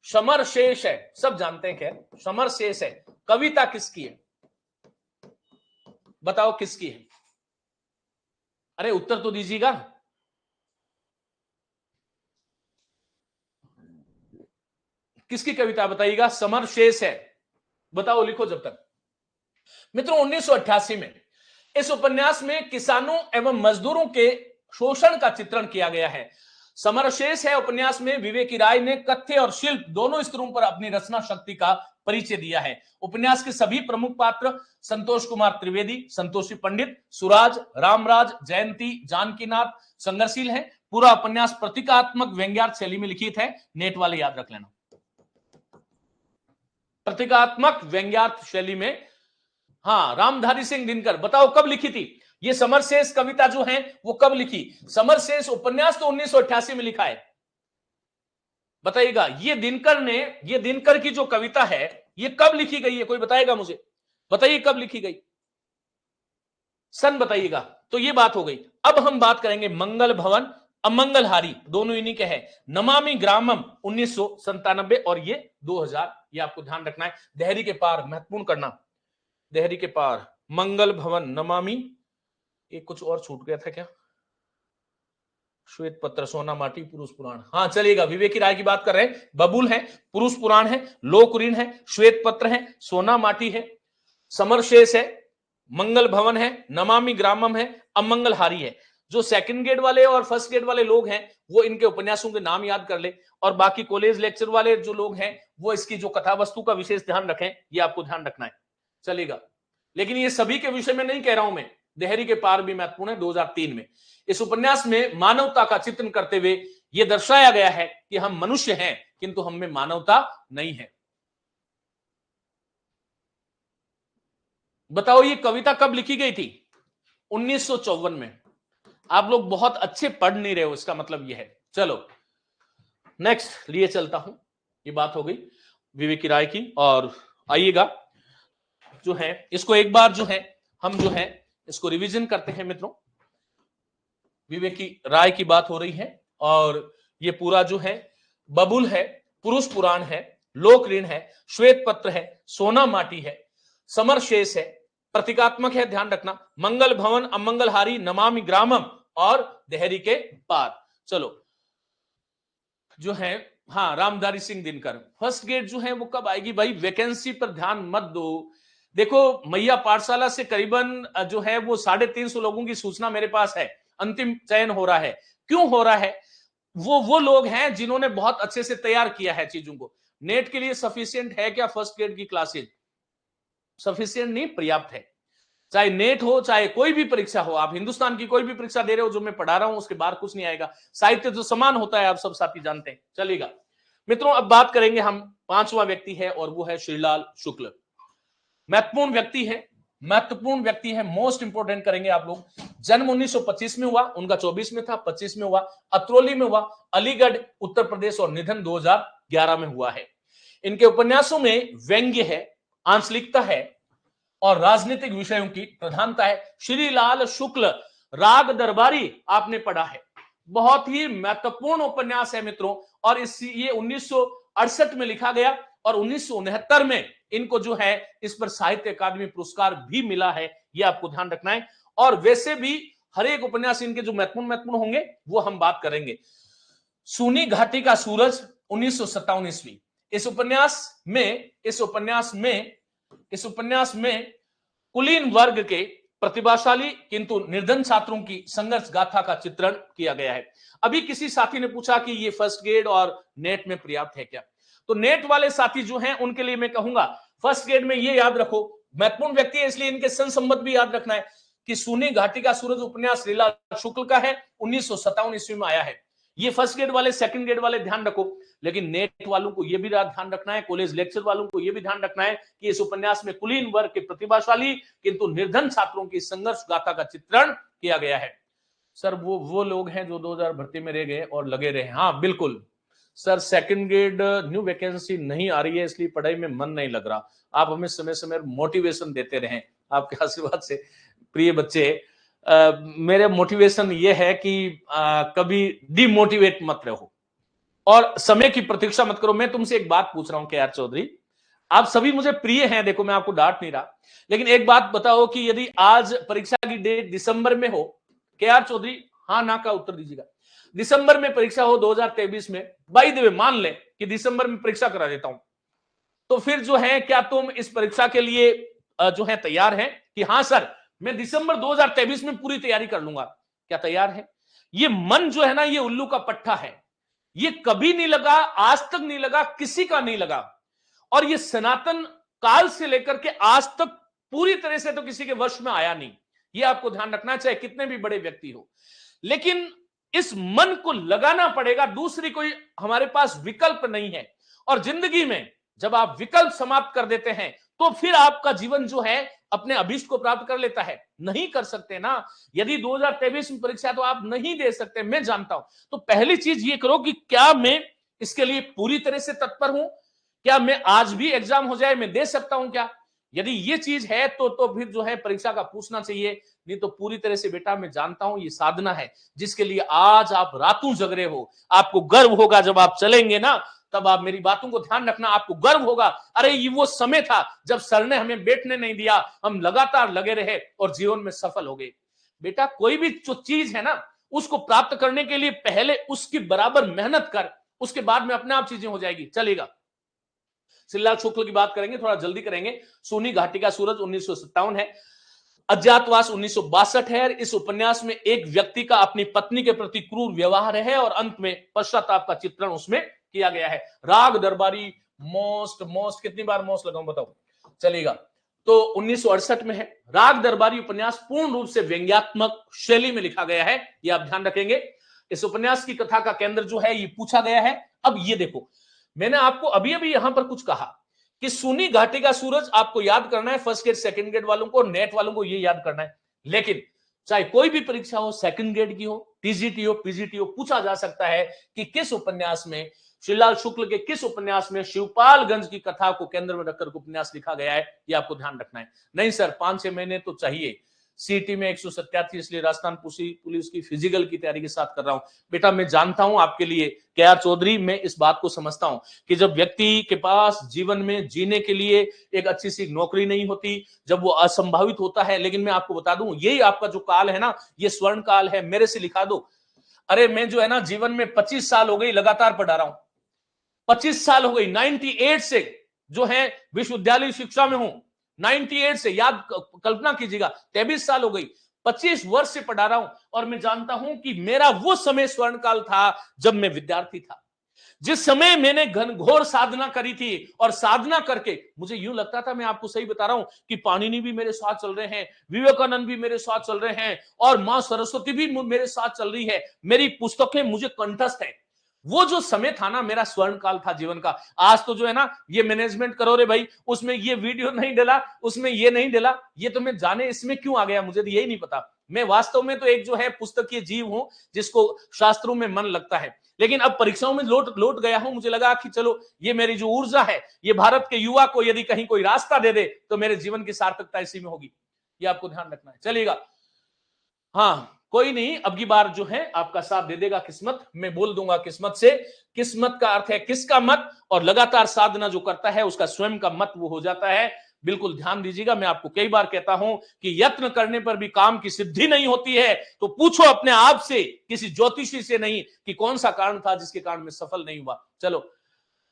[SPEAKER 1] समर शेष है सब जानते हैं, क्या समर शेष है, कविता किसकी है? बताओ किसकी है? अरे उत्तर तो दीजिएगा। किसकी कविता बताइएगा? समर शेष है, बताओ लिखो जब तक। मित्रों 1988 में इस उपन्यास में किसानों एवं मजदूरों के शोषण का चित्रण किया गया है। समर शेष है उपन्यास में विवेकी राय ने कथ्य और शिल्प दोनों स्तरों पर अपनी रचना शक्ति का परिचय दिया है। उपन्यास के सभी प्रमुख पात्र संतोष कुमार त्रिवेदी, संतोषी पंडित, सुराज, रामराज, जयंती, जानकीनाथ संघर्षशील है। पूरा उपन्यास प्रतीकात्मक व्यंग्यार्थ शैली में लिखित है, नेट वाले याद रख लेना, प्रतीकात्मक व्यंग्यार्थ शैली में। हाँ रामधारी सिंह दिनकर, बताओ कब लिखी थी ये समरशेष कविता जो है वो कब लिखी? समरशेष उपन्यास तो 1988 में लिखा है, बताइएगा। ये दिनकर की जो कविता है ये कब लिखी गई है? कोई बताएगा मुझे, बताइए कब लिखी गई, सन बताइएगा। तो ये बात हो गई। अब हम बात करेंगे मंगल भवन अमंगलहारी, दोनों इन्हीं के हैं। नमामि ग्रामम 1997 और ये 2000, ये आपको ध्यान रखना है। देहरी के पार महत्वपूर्ण करना, देहरी के पार, मंगल भवन, नमामि, एक कुछ और छूट गया था क्या? श्वेत पत्र, सोना माटी, पुरुष पुराण। हाँ चलिएगा, विवेकी राय की बात कर रहे हैं। बबुल है, पुरुष पुराण है, लोक ऋण है, श्वेत पत्र है, सोना माटी है, समरशेष है, मंगल भवन है, नमामि ग्रामम है, अमंगलहारी है। जो सेकंड ग्रेड वाले और फर्स्ट ग्रेड वाले लोग हैं वो इनके उपन्यासों के नाम याद कर ले, और बाकी कॉलेज लेक्चर वाले जो लोग हैं वो इसकी जो कथा वस्तु का विशेष ध्यान रखें, ये आपको ध्यान रखना है। चलेगा, लेकिन ये सभी के विषय में नहीं कह रहा हूं मैं, देहरी के पार भी महत्वपूर्ण है 2003 में। इस उपन्यास में मानवता का चित्रण करते हुए यह दर्शाया गया है कि हम मनुष्य हैं किंतु हम में मानवता नहीं है। बताओ ये कविता कब लिखी गई थी? 1954 में। आप लोग बहुत अच्छे पढ़ नहीं रहे हो, इसका मतलब यह है। चलो नेक्स्ट लिए चलता हूं, ये बात हो गई विवेकी राय की। और आइएगा जो है इसको एक बार जो है हम जो है इसको रिवीजन करते हैं मित्रों। विवेकी राय की बात हो रही है और ये पूरा जो है बबुल है, पुरुष पुराण है, लोक ऋण है, श्वेत पत्र है, सोना माटी है, समरशेष है, प्रतीकात्मक है, ध्यान रखना, मंगल भवन अमंगलहारी, नमामि ग्रामम और देहरी के पार। चलो जो है हाँ रामधारी सिंह दिनकर। फर्स्ट ग्रेड जो है वो कब आएगी भाई? वैकेंसी पर ध्यान मत दो। देखो मैया पाठशाला से करीबन जो है वो 350 लोगों की सूचना मेरे पास है, अंतिम चयन हो रहा है। क्यों हो रहा है? वो लोग हैं जिन्होंने बहुत अच्छे से तैयार किया है चीजों को। नेट के लिए सफिशिएंट है क्या फर्स्ट ग्रेड की क्लासेज? सफिशिएंट नहीं, पर्याप्त है। चाहे नेट हो चाहे कोई भी परीक्षा हो, आप हिंदुस्तान की कोई भी परीक्षा दे रहे हो, जो मैं पढ़ा रहा हूं उसके बाहर कुछ नहीं आएगा। साहित्य जो समान होता है आप सब साथी जानते हैं। चलेगा मित्रों, अब बात करेंगे हम, पांचवा व्यक्ति है और वो है श्रीलाल शुक्ल। महत्वपूर्ण व्यक्ति है, मोस्ट इंपोर्टेंट करेंगे आप लोग। जन्म 1925 में हुआ, उनका 24 में था, 25 में हुआ, अतरौली में हुआ, अलीगढ़ उत्तर प्रदेश, और निधन 2011 में हुआ है। इनके उपन्यासों में व्यंग्य है, आंचलिकता है और राजनीतिक विषयों की प्रधानता है। श्रीलाल शुक्ल राग दरबारी आपने पढ़ा है, बहुत ही महत्वपूर्ण उपन्यास है मित्रों। और ये 1968 में लिखा गया और 1969 में इनको जो है इस पर साहित्य अकादमी पुरस्कार भी मिला है, ये आपको ध्यान रखना है। और वैसे भी हर एक उपन्यास इनके जो महत्वपूर्ण होंगे वो हम बात करेंगे। सूनी घाटी का सूरज 1957 ईस्वी, इस उपन्यास में कुलीन वर्ग के प्रतिभाशाली किंतु निर्धन छात्रों की संघर्ष गाथा का चित्रण किया गया है। अभी किसी साथी ने पूछा कि ये फर्स्ट ग्रेड और नेट में पर्याप्त है क्या? तो नेट वाले साथी जो हैं उनके लिए मैं कहूंगा फर्स्ट ग्रेड में ये याद रखो, महत्वपूर्ण व्यक्ति है इसलिए इनके संबंध भी याद रखना है कि सूनी घाटी का सूरज उपन्यास श्रीलाल शुक्ल का है, 1957 ईस्वी में आया है। ये फर्स्ट ग्रेड वाले, सेकंड ग्रेड वाले ध्यान रखो, लेकिन नेट वालों को यह भी ध्यान रखना है, कॉलेज लेक्चर वालों को यह भी ध्यान रखना है कि इस उपन्यास में कुलीन वर्ग के प्रतिभाशाली किंतु निर्धन छात्रों की संघर्ष गाथा का चित्रण किया गया है। सर वो लोग हैं जो 2000 भर्ती में रह गए और लगे रहे। हाँ बिल्कुल sir, second grade new vacancy नहीं आ रही है इसलिए पढ़ाई में मन नहीं लग रहा। आप हमें समय समय मोटिवेशन देते रहें, आपके आशीर्वाद से प्रिय बच्चे। मेरे मोटिवेशन ये है कि कभी डिमोटिवेट मत रहो और समय की प्रतीक्षा मत करो। मैं तुमसे एक बात पूछ रहा हूं KR चौधरी, आप सभी मुझे प्रिय हैं, देखो मैं आपको डांट नहीं रहा, लेकिन एक बात बताओ कि यदि आज परीक्षा की डेट दिसंबर में हो, KR चौधरी हाँ ना का उत्तर दीजिएगा, दिसंबर में परीक्षा हो 2023 में, बाय द वे मान ले कि दिसंबर में परीक्षा करा देता हूं, तो फिर जो है क्या तुम इस परीक्षा के लिए जो है तैयार हैं कि हाँ सर मैं दिसंबर 2023 में पूरी तैयारी कर लूंगा? क्या तैयार है? ये मन जो है ना ये उल्लू का पट्टा है, ये कभी नहीं लगा, आज तक नहीं लगा, किसी का नहीं लगा, और ये सनातन काल से लेकर के आज तक पूरी तरह से तो किसी के वश में आया नहीं। ये आपको ध्यान रखना, चाहे कितने भी बड़े व्यक्ति हो, लेकिन इस मन को लगाना पड़ेगा, दूसरी कोई हमारे पास विकल्प नहीं है। और जिंदगी में जब आप विकल्प समाप्त कर देते हैं तो फिर आपका जीवन जो है अपने अभीष्ट को प्राप्त कर लेता है। नहीं कर सकते ना, यदि 2023 में परीक्षा तो आप नहीं दे सकते, मैं जानता हूं। तो पहली चीज ये करो कि क्या मैं इसके लिए पूरी तरह से तत्पर हूं, क्या मैं आज भी एग्जाम हो जाए मैं दे सकता हूं क्या? यदि ये चीज है तो फिर जो है परीक्षा का पूछना चाहिए, नहीं तो पूरी तरह से बेटा मैं जानता हूं ये साधना है जिसके लिए आज आप रातों जग रहे हो। आपको गर्व होगा जब आप चलेंगे ना, तब आप मेरी बातों को ध्यान रखना, आपको गर्व होगा, अरे ये वो समय था जब सर ने हमें बैठने नहीं दिया, हम लगातार लगे रहे और जीवन में सफल हो गए। बेटा कोई भी जो चीज है ना उसको प्राप्त करने के लिए पहले उसकी बराबर मेहनत कर, उसके बाद में अपने आप चीजें हो जाएगी। चलेगा, श्रीलाल शुक्ल की बात करेंगे, थोड़ा जल्दी करेंगे। सूनी घाटी का सूरज 1957 है, अज्ञातवास 1962 है। इस उपन्यास में एक व्यक्ति का अपनी पत्नी के प्रति क्रूर व्यवहार है और अंत में पश्चाताप का चित्रण उसमें किया गया है। राग दरबारी मोस्ट कितनी बार मोस्ट लगाऊं बताओ? चलेगा, तो 1968 में है। राग दरबारी उपन्यास पूर्ण रूप से व्यंग्यात्मक शैली में लिखा गया है, ये आप ध्यान रखेंगे। इस उपन्यास की कथा का केंद्र जो है ये पूछा गया है। अब ये देखो, मैंने आपको अभी अभी यहां पर कुछ कहा कि सूनी घाटी का सूरज आपको याद करना है, फर्स्ट ग्रेड सेकंड ग्रेड वालों को, नेट वालों को ये याद करना है। लेकिन चाहे कोई भी परीक्षा हो, सेकंड ग्रेड की हो, टीजीटी हो, पीजीटी हो, पूछा जा सकता है कि किस उपन्यास में, श्रीलाल शुक्ल के किस उपन्यास में शिवपालगंज की कथा को केंद्र में रखकर उपन्यास लिखा गया है, ये आपको ध्यान रखना है। नहीं सर 5-6 महीने तो चाहिए, सीटी में 187 इसलिए राजस्थान पुलिस की फिजिकल की तैयारी के साथ कर रहा हूं। बेटा मैं जानता हूं आपके लिए KR चौधरी, मैं इस बात को समझता हूं कि जब व्यक्ति के पास जीवन में जीने के लिए एक अच्छी सी नौकरी नहीं होती, जब वो असंभावित होता है, लेकिन मैं आपको बता दूं यही आपका जो काल है ना ये स्वर्ण काल है, मेरे से लिखा दो। अरे मैं जो है ना जीवन में 25 साल हो गई लगातार पढ़ा रहा हूं, 25 साल हो गई, 98 से जो है विश्वविद्यालय शिक्षा में हूं, 98 से, याद कल्पना कीजिएगा 23 साल हो गई, 25 वर्ष से पढ़ा रहा हूं और मैं जानता हूं कि मेरा वो समय स्वर्णकाल था जब मैं विद्यार्थी था, जिस समय मैंने घनघोर साधना करी थी और साधना करके मुझे यूं लगता था, मैं आपको सही बता रहा हूं, कि पाणिनि भी मेरे साथ चल रहे हैं, विवेकानंद भी मेरे साथ चल रहे हैं और मां सरस्वती भी मेरे साथ चल रही है, मेरी पुस्तकें मुझे कंठस्थ है। वो जो समय था ना मेरा स्वर्ण काल था जीवन का। आज तो जो है ना ये मैनेजमेंट करो रे भाई, उसमें ये वीडियो नहीं डला, उसमें ये नहीं डला, ये तो मैं जाने इसमें क्यों आ गया मुझे तो यही नहीं पता। मैं वास्तव में तो एक जो है पुस्तकीय जीव हूं जिसको शास्त्रों में मन लगता है, लेकिन अब परीक्षाओं में लौट गया हूं। मुझे लगा कि चलो ये मेरी जो ऊर्जा है ये भारत के युवा को यदि कहीं कोई रास्ता दे दे तो मेरे जीवन की सार्थकता इसी में होगी, ये आपको ध्यान रखना है। चलिएगा, हाँ कोई नहीं, अब की बार जो है आपका साथ दे देगा किस्मत, मैं बोल दूंगा किस्मत से। किस्मत का अर्थ है किसका मत, और लगातार साधना जो करता है उसका स्वयं का मत वो हो जाता है। बिल्कुल ध्यान दीजिएगा, मैं आपको कई बार कहता हूं कि यत्न करने पर भी काम की सिद्धि नहीं होती है, तो पूछो अपने आप से, किसी ज्योतिषी से नहीं, कि कौन सा कारण था जिसके कारण मैं सफल नहीं हुआ। चलो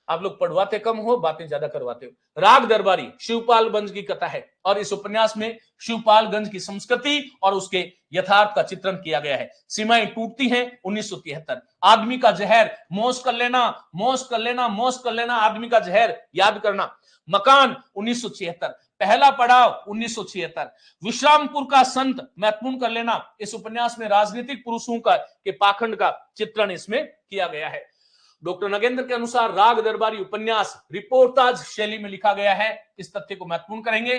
[SPEAKER 1] आप लोग पढ़वाते कम हो, बातें ज्यादा करवाते हो। राग दरबारी शिवपालगंज की कथा है और इस उपन्यास में शिवपालगंज की संस्कृति और उसके यथार्थ का चित्रण किया गया है। सीमाएं टूटती हैं 1973। आदमी का जहर, मौज कर लेना, मौज कर लेना, मौज कर लेना, आदमी का जहर याद करना। मकान 1976। पहला पड़ाव 1976। विश्रामपुर का संत महत्वपूर्ण कर लेना। इस उपन्यास में राजनीतिक पुरुषों का के पाखंड का चित्रण इसमें किया गया है। डॉक्टर नगेंद्र के अनुसार राग दरबारी उपन्यास रिपोर्टाज शैली में लिखा गया है। इस तथ्य को महत्वपूर्ण करेंगे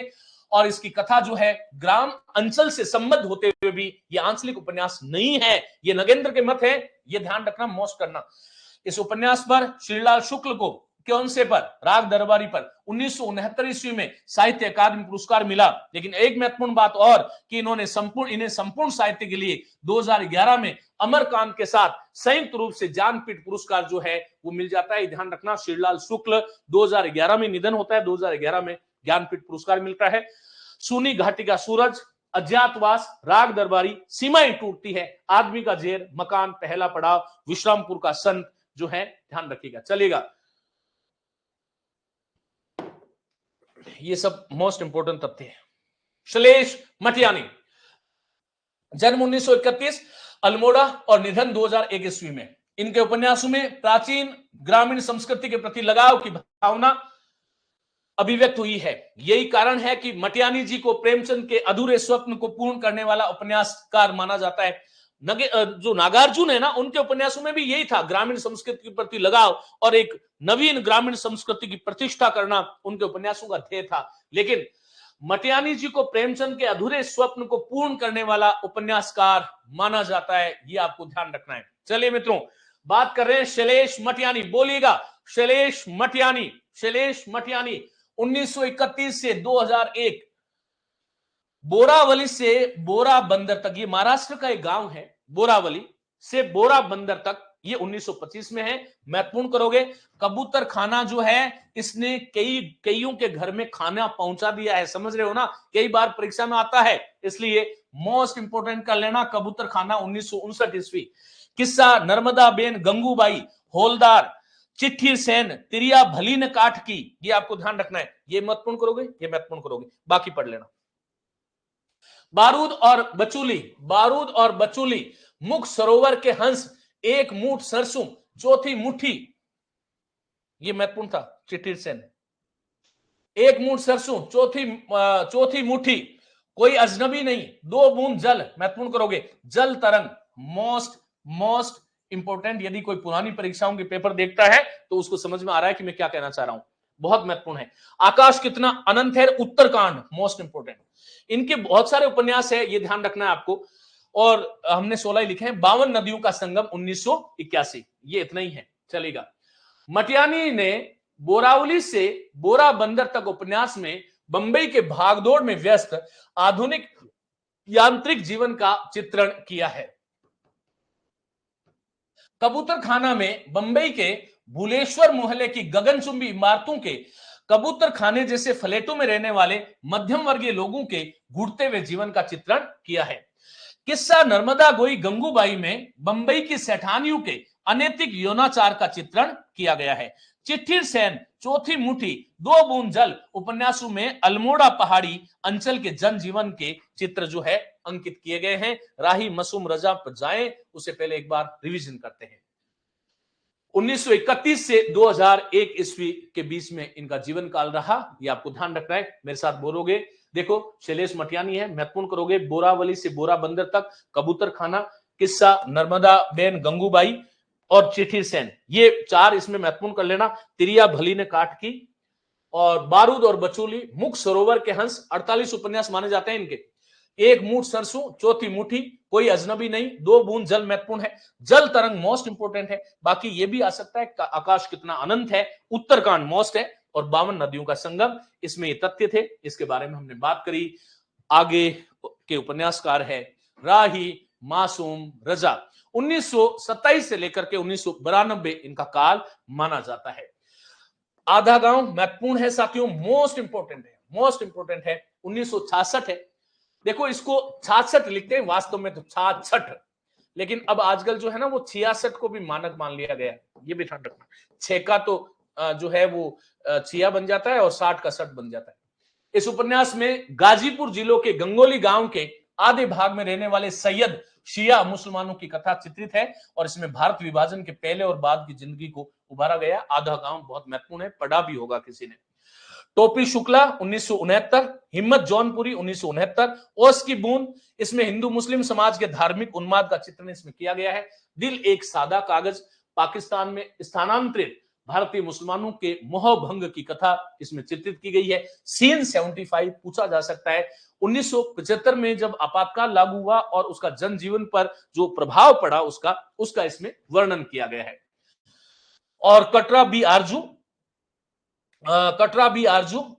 [SPEAKER 1] और इसकी कथा जो है ग्राम अंचल से संबद्ध होते हुए भी यह आंचलिक उपन्यास नहीं है, ये नगेंद्र के मत है, यह ध्यान रखना, मौज करना। इस उपन्यास पर श्रीलाल शुक्ल को कौन से पर, राग दरबारी पर 1969 ईस्वी में साहित्य अकादमी पुरस्कार मिला। लेकिन एक महत्वपूर्ण बात और कि इन्हें संपूर्ण साहित्य के लिए 2011 में अमरकांत के साथ संयुक्त रूप से ज्ञानपीठ पुरस्कार जो है वो मिल जाता है। ध्यान रखना, श्रीलाल शुक्ल 2011 में निधन होता है, 2011 में ज्ञानपीठ पुरस्कार मिलता है। सूनी घाटी का सूरज, अज्ञातवास, राग दरबारी, सीमाएं टूटती है, आदमी का जेर, मकान, पहला पड़ाव, विश्रामपुर का संत जो है, ध्यान रखिएगा, चलेगा। ये सब मोस्ट इंपोर्टेंट तथ्य है। शैलेश मटियानी, जन्म 1931 अल्मोड़ा और निधन 2001 ईस्वी में। इनके उपन्यासों में प्राचीन ग्रामीण संस्कृति के प्रति लगाव की भावना अभिव्यक्त हुई है। यही कारण है कि मटियानी जी को प्रेमचंद के अधूरे स्वप्न को पूर्ण करने वाला उपन्यासकार माना जाता है। जो नागार्जुन है ना, उनके उपन्यासों में भी यही था, ग्रामीण संस्कृति के प्रति लगाव और एक नवीन ग्रामीण संस्कृति की प्रतिष्ठा करना उनके उपन्यासों का ध्येय था। लेकिन मटियानी जी को प्रेमचंद के अधूरे स्वप्न को पूर्ण करने वाला उपन्यासकार माना जाता है, ये आपको ध्यान रखना है। चलिए मित्रों, बात कर रहे हैं शैलेश मटियानी, बोलिएगा शैलेश मटियानी। शैलेश मटियानी 1931 से 2001 बोरावली से बोरा बंदर तक, ये महाराष्ट्र का एक गांव है, बोरावली से बोरा बंदर तक, ये 1925 में है। महत्वपूर्ण करोगे, कबूतर खाना जो है इसने कईयों के घर में खाना पहुंचा दिया है, समझ रहे हो ना, कई बार परीक्षा में आता है, इसलिए मोस्ट इंपोर्टेंट कर लेना, कबूतर खाना 1959 ईस्वी। किस्सा नर्मदा बेन गंगूबाई होलदार, चिट्ठी सेन, तिरिया भली ने काठ की, ये आपको ध्यान रखना है, ये महत्वपूर्ण करोगे, ये महत्वपूर्ण करोगे, बाकी पढ़ लेना। बारूद और बचूली, बारूद और बचूली, मुख सरोवर के हंस, एक मुठ सरसों, चौथी मुट्ठी, ये महत्वपूर्ण था, चिट्ठी सेन। एक मुठ सरसों, चौथी मुट्ठी, कोई अजनबी नहीं, दो बूंद जल, महत्वपूर्ण करोगे, जल तरंग, मोस्ट इंपोर्टेंट। यदि कोई पुरानी परीक्षाओं के पेपर देखता है तो उसको समझ में आ रहा है कि मैं क्या कहना चाह रहा हूं, बहुत महत्वपूर्ण है। आकाश कितना अनंत है, उत्तरकांड, मोस्ट इंपोर्टेंट। इनके बहुत सारे उपन्यास है, ये ध्यान रखना है आपको, और हमने 16 ही लिखे हैं। 52 नदियों का संगम 1981, ये इतना ही है, चलेगा। मटियानी ने बोरावली से बोरा बंदर तक उपन्यास में बंबई के भागदौड़ में व्यस्त आधुनिक यांत्रिक जीवन का चित्रण किया है। कबूतर खाना में बंबई के भूलेश्वर मोहल्ले की गगनचुंबी इमारतों के कबूतर खाने जैसे फ्लैटों में रहने वाले मध्यम वर्गीय लोगों के घुटते हुए जीवन का चित्रण किया है। किस्सा नर्मदा गोई गंगूबाई में बंबई की सेठानियों के अनैतिक यौनाचार का चित्रण किया गया है। चिट्ठी सेन, चौथी मुट्ठी, दो बूंद जल उपन्यासों में अल्मोड़ा पहाड़ी अंचल के जनजीवन के चित्र जो है अंकित किए गए हैं। राही मसूम रजा पर जाएं, उससे पहले एक बार रिवीजन करते हैं। 1931 से 2001 ईस्वी के बीच में इनका जीवन काल रहा, ये आपको ध्यान रखना है, मेरे साथ बोलोगे। देखो, शैलेश मटियानी है, महत्वपूर्ण करोगे, बोरावली से बोरा बंदर तक, कबूतर खाना, किस्सा नर्मदा बेन गंगूबाई और चिट्ठी सेन, ये चार इसमें महत्वपूर्ण कर लेना। तिरिया भली ने काट की और बारूद और बचूली, मुख सरोवर के हंस, 48 उपन्यास माने जाते हैं इनके। एक मुठ सरसों, चौथी मुट्ठी, कोई अजनबी नहीं, दो बूंद जल महत्वपूर्ण है, जल तरंग मोस्ट इंपोर्टेंट है, बाकी ये भी आ सकता है, आकाश कितना अनंत है, उत्तरकांड मोस्ट है, और 52 नदियों का संगम, इसमें ये तथ्य थे, इसके बारे में हमने बात करी। आगे के उपन्यासकार है राही मासूम रजा, 1927 से लेकर के 1992 इनका काल माना जाता है। आधा गांव महत्वपूर्ण है साथियों, मोस्ट इंपोर्टेंट है, मोस्ट इंपोर्टेंट है, 1966 है। देखो, इसको 66 लिखते हैं, वास्तव में तो 66, लेकिन अब आजकल जो है ना वो 66 को भी मानक मान लिया गया, ये भी ध्यान रखना। 6 का तो जो है वो छिया बन जाता है और 60 का 60 बन जाता है। इस उपन्यास में गाजीपुर जिलों के गंगोली गांव के आधे भाग में रहने वाले सैयद शिया मुसलमानों की कथा चित्रित है और इसमें भारत विभाजन के पहले और बाद की जिंदगी को उभारा गया। आधा गांव बहुत महत्वपूर्ण है, पढ़ा भी होगा किसी ने। टोपी शुक्ला 1969, हिम्मत जौनपुरी 1969, ओस की बूंद, इसमें हिंदू मुस्लिम समाज के धार्मिक उन्माद का चित्रण इसमें किया गया है। दिल एक सादा कागज, पाकिस्तान में स्थानांतरित भारतीय मुसलमानों के मोहभंग की कथा इसमें चित्रित की गई है। सीन 75 पूछा जा सकता है 1975 में जब आपातकाल लागू हुआ और उसका जनजीवन पर जो प्रभाव पड़ा उसका इसमें वर्णन किया गया है। और कटरा बी आरजू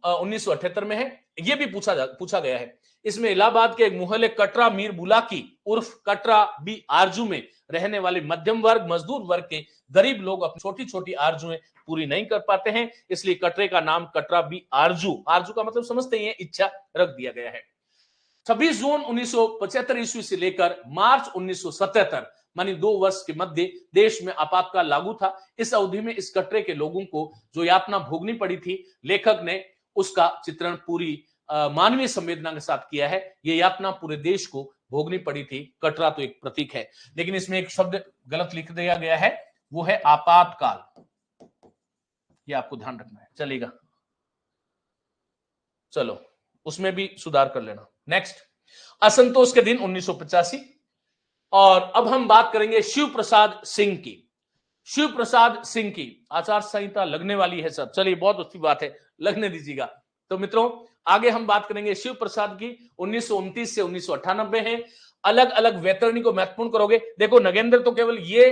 [SPEAKER 1] 1978 में है, यह भी पूछा गया है। इसमें इलाहाबाद के एक मोहल्ले कटरा मीर बुलाकी उर्फ कटरा बी आरजू में रहने वाले मध्यम वर्ग मजदूर वर्ग के गरीब लोग अपनी छोटी छोटी आरजुएं पूरी नहीं कर पाते हैं, इसलिए कटरे का नाम कटरा बी आरजू का मतलब समझते ही है, इच्छा रख दिया गया है। 26 जून 1975 ईस्वी से लेकर मार्च 1977 मानी 2 वर्ष के मध्य देश में आपातकाल लागू था। इस अवधि में इस कटरे के लोगों को जो यातना भोगनी पड़ी थी, लेखक ने उसका चित्रण पूरी मानवीय संवेदना के साथ किया है। यह यातना पूरे देश को भोगनी पड़ी थी। कटरा तो एक प्रतीक है, लेकिन इसमें एक शब्द गलत लिख दिया गया है, वो है आपातकाल। ये आपको ध्यान रखना है, चलेगा? चलो उसमें भी सुधार कर लेना। नेक्स्ट, असंतोष के दिन 1985। और अब हम बात करेंगे शिव प्रसाद सिंह की। शिव प्रसाद सिंह की आचार संहिता लगने वाली है सब, चलिए बहुत अच्छी बात है, लगने दीजिएगा। तो मित्रों आगे हम बात करेंगे शिव प्रसाद की। 1929 से 1998 है। अलग अलग वैतरणी को महत्वपूर्ण करोगे। देखो नगेंद्र तो केवल ये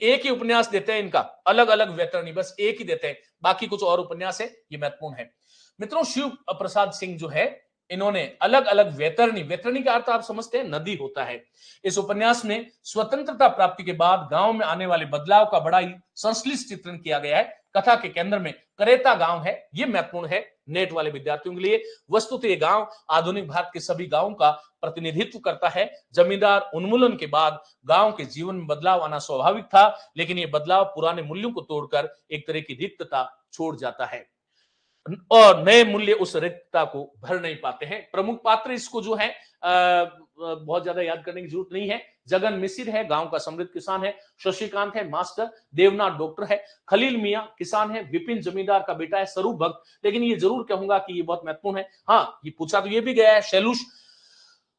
[SPEAKER 1] एक ही उपन्यास देते हैं, इनका अलग अलग वैतरणी बस एक ही देते हैं, बाकी कुछ और उपन्यास है, ये महत्वपूर्ण है। मित्रों शिव प्रसाद सिंह जो है, इन्होंने अलग अलग वैतरणी का अर्थ आप समझते हैं, नदी होता है। इस उपन्यास में स्वतंत्रता प्राप्ति के बाद गांव में आने वाले बदलाव का बड़ा ही संश्लिष्ट चित्रण किया गया है। कथा के केंद्र में करेता गांव है, यह महत्वपूर्ण है नेट वाले विद्यार्थियों के लिए। वस्तुतः यह गांव आधुनिक भारत के सभी गांवों का प्रतिनिधित्व करता है। जमींदार उन्मूलन के बाद गांव के जीवन में बदलाव आना स्वाभाविक था, लेकिन यह बदलाव पुराने मूल्यों को तोड़कर एक तरह की रिक्तता छोड़ जाता है और नए मूल्य उस रिक्तता को भर नहीं पाते हैं। प्रमुख पात्र इसको जो है बहुत ज्यादा याद करने की जरूरत नहीं है। जगन मिसिर है, गांव का समृद्ध किसान है। शशिकांत है मास्टर, देवनाथ डॉक्टर है, खलील मियां किसान है, विपिन जमींदार का बेटा है, स्वरूप भक्त। लेकिन ये जरूर कहूंगा कि ये बहुत महत्वपूर्ण है। हाँ, ये पूछा तो ये भी गया है, शैलूष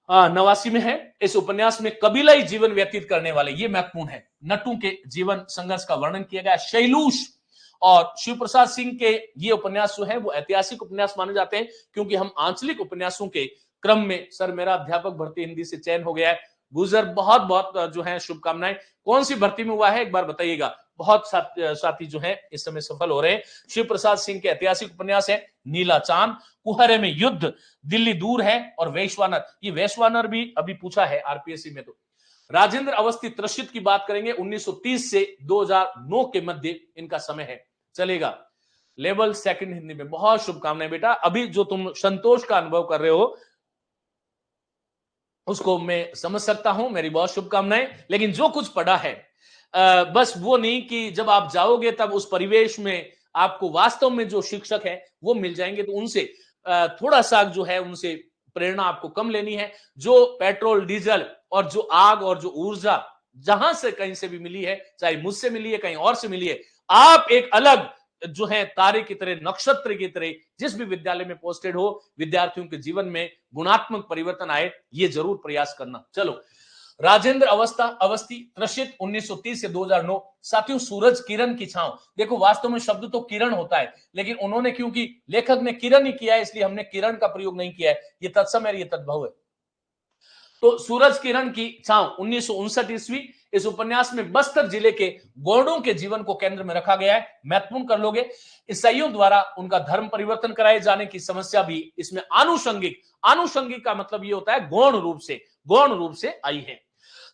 [SPEAKER 1] 89 में है। इस उपन्यास में कबीलाई जीवन व्यतीत करने वाले, ये महत्वपूर्ण है, नटू के जीवन संघर्ष का वर्णन किया गया। शैलूष और शिव प्रसाद सिंह के ये उपन्यास जो है वो ऐतिहासिक उपन्यास माने जाते हैं, क्योंकि हम आंचलिक उपन्यासों के क्रम में, सर मेरा अध्यापक भर्ती हिंदी से चयन हो गया है, गुजर बहुत बहुत जो है शुभकामनाएं। कौन सी भर्ती में हुआ है एक बार बताइएगा। बहुत साथी जो है इस समय सफल हो रहे हैं। शिव प्रसाद सिंह के ऐतिहासिक उपन्यास है नीला चांद, कुहरे में युद्ध, दिल्ली दूर है और वैश्वानर। ये वैश्वानर भी अभी पूछा है आरपीएससी में। तो राजेंद्र अवस्थी त्रसित की बात करेंगे, 1930 से 2009 के मध्य इनका समय है, चलेगा? लेवल सेकंड हिंदी में। बहुत शुभकामनाएं बेटा, अभी जो तुम संतोष का अनुभव कर रहे हो उसको मैं समझ सकता हूं, मेरी बहुत शुभकामनाएं। लेकिन जो कुछ पढ़ा है बस वो नहीं कि जब आप जाओगे तब उस परिवेश में आपको वास्तव में जो शिक्षक है वो मिल जाएंगे, तो उनसे थोड़ा सा जो है उनसे प्रेरणा आपको कम लेनी है। जो पेट्रोल डीजल और जो आग और जो ऊर्जा जहां से कहीं से भी मिली है, चाहे मुझसे मिली है कहीं और से मिली है, आप एक अलग जो है तारे की तरह, नक्षत्र की तरह जिस भी विद्यालय में पोस्टेड हो, विद्यार्थियों के जीवन में गुणात्मक परिवर्तन आए, ये जरूर प्रयास करना। चलो, राजेंद्र अवस्थी त्रसित 1930 से 2009। साथियों सूरज किरण की छांव, देखो वास्तव में शब्द तो किरण होता है, लेकिन उन्होंने क्योंकि लेखक ने किरण ही किया है इसलिए हमने किरण का प्रयोग नहीं किया है। ये तत्सम है, ये तद्भव है। तो सूरज किरण की छांव 1959 ईस्वी। इस उपन्यास में बस्तर जिले के गौड़ों के जीवन को केंद्र में रखा गया है, महत्वपूर्ण कर लोगे। ईसाइयों द्वारा उनका धर्म परिवर्तन कराए जाने की समस्या भी इसमें आनुषंगिक का मतलब ये होता है गौण रूप से आई है।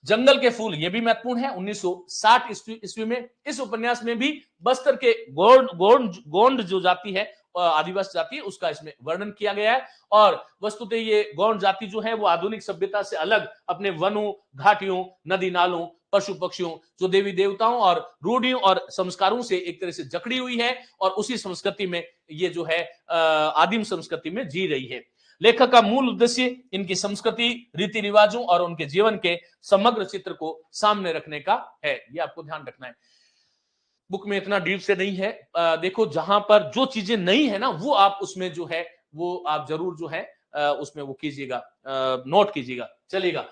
[SPEAKER 1] जंगल के फूल, ये भी महत्वपूर्ण है, 1960 ईस्वी में। इस उपन्यास में भी बस्तर के गोंड जो जाति है, आदिवासी जाति, उसका इसमें वर्णन किया गया है। और वस्तुतः ये गौंड जाति जो है वो आधुनिक सभ्यता से अलग अपने वनों, घाटियों, नदी नालों, पशु पक्षियों, जो देवी देवताओं और रूढ़ियों और संस्कारों से एक तरह से जकड़ी हुई है और उसी संस्कृति में ये जो है आदिम संस्कृति में जी रही है। लेखक का मूल उद्देश्य इनकी संस्कृति, रीति रिवाजों और उनके जीवन के समग्र चित्र को सामने रखने का है। ये आपको ध्यान रखना है। बुक में इतना डीप से नहीं है। देखो, जहां पर जो चीजें नहीं है ना, वो आप उसमें जो है वो आप जरूर जो है उसमें वो कीजिएगा, नोट कीजिएगा, चलेगा।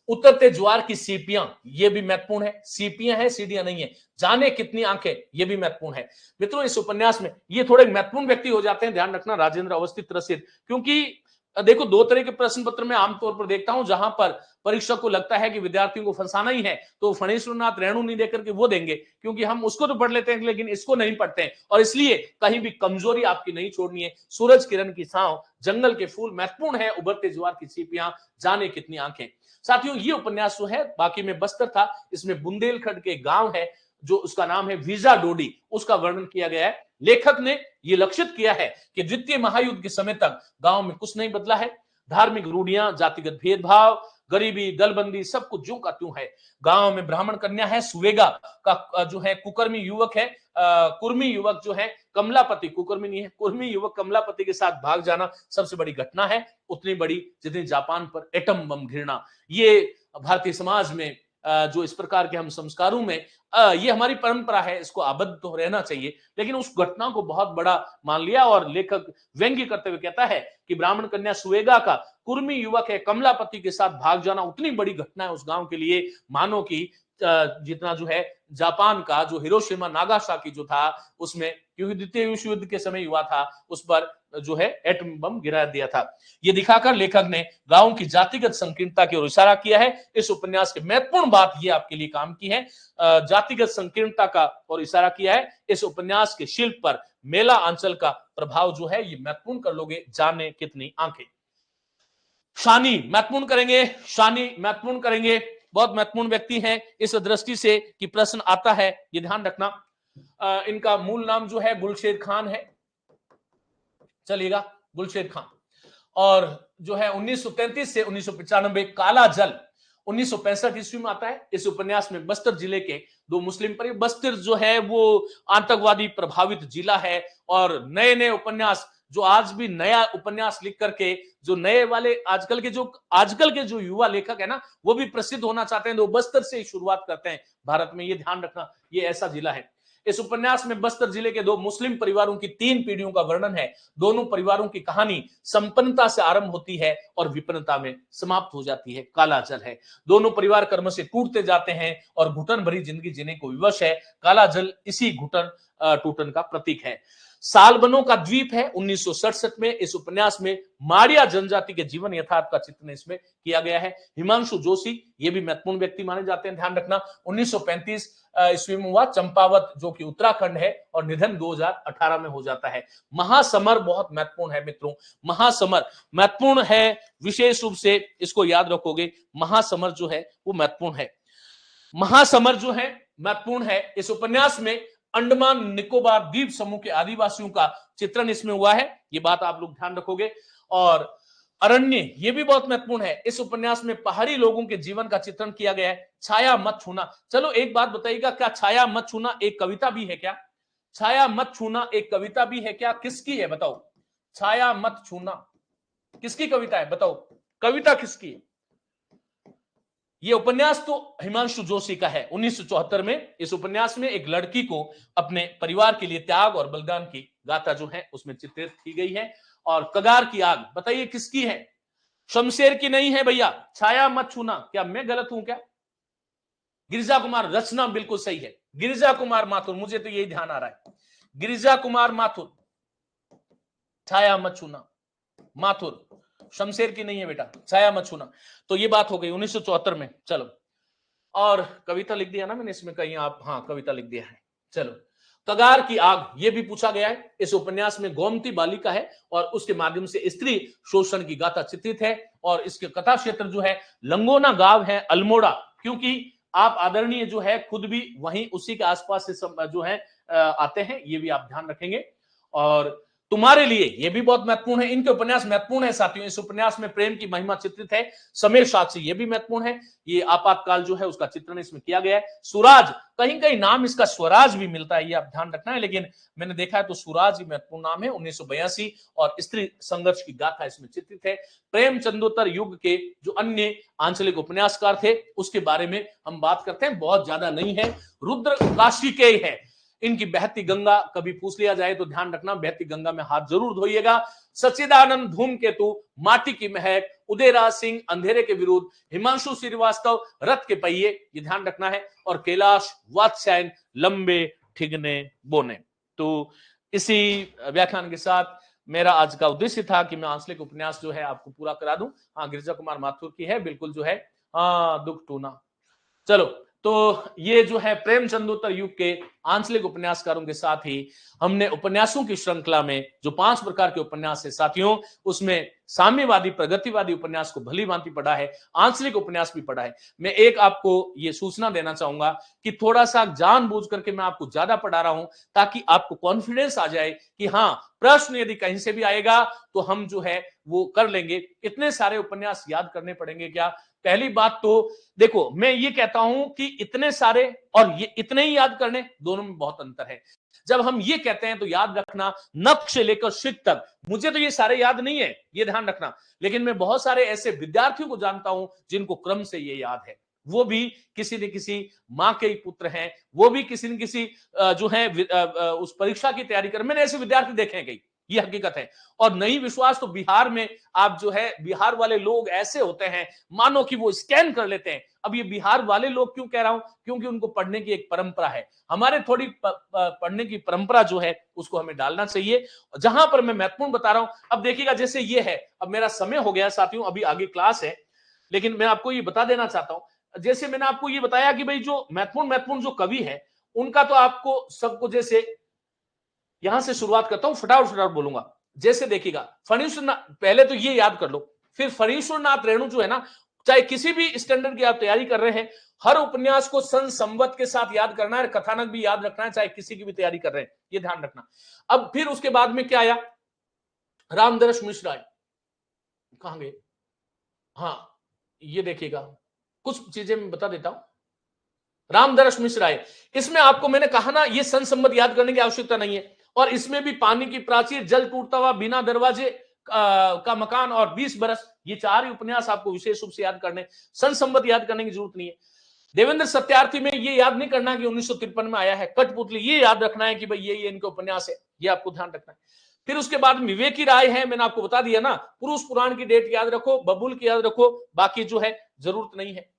[SPEAKER 1] उतरते ज्वार की सीपियां, ये भी महत्वपूर्ण है। सीपियां है, सीढ़ियां नहीं है। जाने कितनी आंखें, ये भी महत्वपूर्ण है। मित्रों, इस उपन्यास में ये थोड़े महत्वपूर्ण व्यक्ति हो जाते हैं, ध्यान रखना, राजेंद्र अवस्थी रसिद, क्योंकि देखो, दो तरह के प्रश्न पत्र में आमतौर पर देखता हूं, जहां पर परीक्षक को लगता है कि विद्यार्थियों को फंसाना ही है, तो फणीश्वरनाथ रेणु नहीं देकर के वो देंगे, क्योंकि हम उसको तो पढ़ लेते हैं लेकिन इसको नहीं पढ़ते हैं, और इसलिए कहीं भी कमजोरी आपकी नहीं छोड़नी है। सूरज किरण की छांव, जंगल के फूल महत्वपूर्ण है, उभरते ज्वार की सीपियां, जाने कितनी आंखें। साथियों, ये उपन्यास जो है, बाकी में बस्तर था, इसमें बुंदेलखंड के गांव है जो उसका नाम है वीजा डोडी, उसका वर्णन किया गया है। लेखक ने यह लक्षित किया है कि द्वितीय महायुद्ध के समय तक गांव में कुछ नहीं बदला है। धार्मिक रूढ़ियां, जातिगत भेदभाव, गरीबी, दलबंदी, सब कुछ ज्यों का त्यों है। गांव में ब्राह्मण कन्या है, सुवेगा का जो है कुकर्मी युवक है, कुर्मी युवक जो है कमलापति, कुकर्मी नहीं है, कुर्मी युवक कमलापति के साथ भाग जाना सबसे बड़ी घटना है, उतनी बड़ी जितनी जापान पर एटम बम गिरना। ये भारतीय समाज में जो इस प्रकार के हम संस्कारों में ये हमारी परंपरा है, इसको आबद्ध तो रहना चाहिए, लेकिन उस घटना को बहुत बड़ा मान लिया। और लेखक व्यंग्य करते हुए कहता है कि ब्राह्मण कन्या सुवेगा का कुर्मी युवक है कमलापति के साथ भाग जाना उतनी बड़ी घटना है उस गांव के लिए, मानो कि जितना जो है जापान का जो हिरोशिमा नागासाकी जो था उसमें, क्योंकि द्वितीय विश्व युद्ध के समय हुआ था, उस पर जो है एटम बम गिरा दिया था। यह दिखाकर लेखक ने गांव की जातिगत संकीर्णता की ओर इशारा किया है। इस उपन्यास की महत्वपूर्ण बात यह आपके लिए काम की है, जातिगत संकीर्णता का और इशारा किया है। इस उपन्यास के शिल्प पर मेला अंचल का प्रभाव जो है ये महत्वपूर्ण कर लोगे, जाने कितनी आंखें। शानी महत्वपूर्ण करेंगे, शानी महत्वपूर्ण करेंगे, बहुत महत्वपूर्ण व्यक्ति हैं इस दृष्टि से कि प्रश्न आता है, ये ध्यान रखना। इनका मूल नाम जो है गुलशेद खान है, चलिएगा, गुलशेद खान। और जो है 1933 से 1995 काला जल 1965 ईस्वी में आता है। इस उपन्यास में बस्तर जिले के दो मुस्लिम परिवार, बस्तर जो है वो आतंकवादी प्रभावित जिला है, और नए नए उपन्यास जो आज भी नया उपन्यास लिख करके जो नए वाले आजकल के जो युवा लेखक है ना, वो भी प्रसिद्ध होना चाहते हैं, तो बस्तर से ही शुरुआत करते हैं भारत में। ये ध्यान रखना, ये ऐसा जिला है। इस उपन्यास में बस्तर जिले के दो मुस्लिम परिवारों की 3 पीढ़ियों का वर्णन है। दोनों परिवारों की कहानी संपन्नता से आरंभ होती है और विपन्नता में समाप्त हो जाती है। काला जल है, दोनों परिवार कर्म से टूटते जाते हैं और घुटन भरी जिंदगी जीने को विवश है। काला जल इसी घुटन टूटन का प्रतीक है। सालबनों का द्वीप है 1967 में। इस उपन्यास में माड़िया जनजाति के जीवन यथार्थ का चित्रण इसमें किया गया है। हिमांशु जोशी ये भी महत्वपूर्ण व्यक्ति माने जाते हैं, ध्यान रखना। 1935 ईस्वी में हुआ, चंपावत जो कि उत्तराखंड है, और निधन 2018 में हो जाता है। महासमर बहुत महत्वपूर्ण है मित्रों, महासमर महत्वपूर्ण है, विशेष रूप से इसको याद रखोगे। महासमर जो है वो महत्वपूर्ण है, महासमर जो है महत्वपूर्ण है। इस उपन्यास में अंडमान निकोबार द्वीप समूह के आदिवासियों का चित्रण इसमें हुआ है, ये बात आप लोग ध्यान रखोगे। और अरण्य ये भी बहुत महत्वपूर्ण है। इस उपन्यास में पहाड़ी लोगों के जीवन का चित्रण किया गया है। छाया मत छूना, चलो एक बात बताइएगा, क्या छाया मत छूना एक कविता भी है क्या? छाया मत छूना एक कविता भी है क्या? किसकी है बताओ? छाया मत छूना किसकी कविता है बताओ? कविता किसकी है? ये उपन्यास तो हिमांशु जोशी का है। 1974 में इस उपन्यास में एक लड़की को अपने परिवार के लिए त्याग और बलिदान की गाथा जो है उसमें चित्रित की गई है। और कगार की आग बताइए किसकी है? शमशेर की नहीं है भैया। छाया मत छूना, क्या मैं गलत हूं क्या? गिरिजा कुमार, रचना बिल्कुल सही है, गिरिजा कुमार माथुर, मुझे तो यही ध्यान आ रहा है, गिरिजा कुमार माथुर। छाया मत छूना माथुर, शमशेर की नहीं है बेटा, छाया मत छूना। तो ये बात हो गई 1974 में। चलो, और कविता लिख दिया ना मैंने इसमें कहीं, आप हाँ कविता लिख दिया है। चलो, कगार की आग ये भी पूछा गया है। इस उपन्यास में गोमती बालिका है और उसके माध्यम से स्त्री शोषण की गाथा चित्रित है। और इसके कथा क्षेत्र जो है लंगोना गांव है, अल्मोड़ा, क्योंकि आप आदरणीय जो है खुद भी वहीं उसी के आसपास से जो है आते हैं, ये भी आप ध्यान रखेंगे। और तुम्हारे लिए ये भी बहुत महत्वपूर्ण है। इनके उपन्यास महत्वपूर्ण है साथियों। इस उपन्यास में प्रेम की महिमा चित्रित है। समीर साक्षी, ये भी महत्वपूर्ण है। ये आपातकाल जो है उसका चित्रण इसमें किया गया है। सुराज, कहीं कहीं नाम इसका स्वराज भी मिलता है, ये आप ध्यान रखना है, लेकिन मैंने देखा है तो सुराज ही महत्वपूर्ण नाम है। 1982 और स्त्री संघर्ष की गाथा इसमें चित्रित है। प्रेमचंदोत्तर युग के जो अन्य आंचलिक उपन्यासकार थे उसके बारे में हम बात करते हैं, बहुत ज्यादा नहीं है। रुद्र काशिकेय है। इनकी बहती गंगा कभी पूछ लिया जाए तो ध्यान रखना, बहती गंगा में हाथ जरूर धोइएगा। सच्चिदानंद, धूमकेतु, माटी की महक, उदयराज सिंह, अंधेरे के विरुद्ध, हिमांशु श्रीवास्तव, रथ के पहिए, ये ध्यान रखना है। और कैलाश वात्स्यायन, लंबे ठिगने बोने। तो इसी व्याख्यान के साथ मेरा आज का उद्देश्य था कि मैं आंचलिक उपन्यास जो है आपको पूरा करा दूं। हाँ, गिरिजा कुमार माथुर की है बिल्कुल जो है, हाँ, दुख टूना। चलो, तो ये जो है प्रेमचंदोत्तर युग के आंचलिक उपन्यासकारों के साथ ही हमने उपन्यासों की श्रृंखला में जो 5 प्रकार के उपन्यास है साथियों, उसमें साम्यवादी प्रगतिवादी उपन्यास को भली भांति पढ़ा है, आंचलिक उपन्यास भी पढ़ा है। मैं एक आपको ये सूचना देना चाहूंगा कि थोड़ा सा जानबूझ करके मैं आपको ज्यादा पढ़ा रहा हूं ताकि आपको कॉन्फिडेंस आ जाए कि हाँ, प्रश्न यदि कहीं से भी आएगा तो हम जो है वो कर लेंगे। इतने सारे उपन्यास याद करने पड़ेंगे क्या? पहली बात तो देखो, मैं ये कहता हूं कि इतने सारे और ये इतने ही याद करने, दोनों में बहुत अंतर है। जब हम ये कहते हैं तो याद रखना, नक से लेकर शिक तक, मुझे तो ये सारे याद नहीं है, ये ध्यान रखना, लेकिन मैं बहुत सारे ऐसे विद्यार्थियों को जानता हूं जिनको क्रम से ये याद है। वो भी किसी न किसी मां के ही पुत्र हैं, वो भी किसी न किसी जो है उस परीक्षा की तैयारी कर, मैंने ऐसे विद्यार्थी देखे हैं कई, ये हकीकत है। और नहीं विश्वास तो बिहार में आप जो है, बिहार वाले लोग ऐसे होते हैं मानो कि वो स्कैन कर लेते हैं। अब ये बिहार वाले लोग क्यों कह रहा हूं? क्योंकि उनको पढ़ने की एक परंपरा है। हमारे थोड़ी पढ़ने की परंपरा जो है उसको हमें डालना चाहिए। जहां पर मैं महत्वपूर्ण बता रहा हूं, अब देखिएगा, जैसे ये है, अब मेरा समय हो गया साथियों, अभी आगे क्लास है, लेकिन मैं आपको ये बता देना चाहता हूं, जैसे मैंने आपको ये बताया कि भाई जो महत्वपूर्ण जो कवि है उनका तो आपको सबको, जैसे यहां से शुरुआत करता हूं, फटाफट बोलूंगा। जैसे देखिएगा, फणीश्वरनाथ, पहले तो ये याद कर लो, फिर फणीश्वरनाथ रेणु जो है ना, चाहे किसी भी स्टैंडर्ड की आप तैयारी कर रहे हैं, हर उपन्यास को सन संवत के साथ याद करना है, कथानक भी याद रखना है, चाहे किसी की भी तैयारी कर रहे हैं, ये ध्यान रखना। अब फिर उसके बाद में क्या आया? रामदरस मिश्र आए, कहां गए? हाँ, ये देखिएगा, कुछ चीजें मैं बता देता हूं। रामदरस मिश्र आए, इसमें आपको मैंने कहा ना, ये सन संवत याद करने की आवश्यकता नहीं है। और इसमें भी पानी की प्राचीर, जल टूटता हुआ, बिना दरवाजे का मकान और 20 बरस, ये 4 ही उपन्यास आपको विशेष रूप से याद करने, सन संवत याद करने की जरूरत नहीं है। देवेंद्र सत्यार्थी में ये याद नहीं करना कि 1953 में आया है। कठपुतली, ये याद रखना है कि भाई ये इनके उपन्यास है, ये आपको ध्यान रखना है। फिर उसके बाद विवेकी राय है, मैंने आपको बता दिया ना, पुरुष पुराण की डेट याद रखो, बबुल की याद रखो, बाकी जो है जरूरत नहीं है।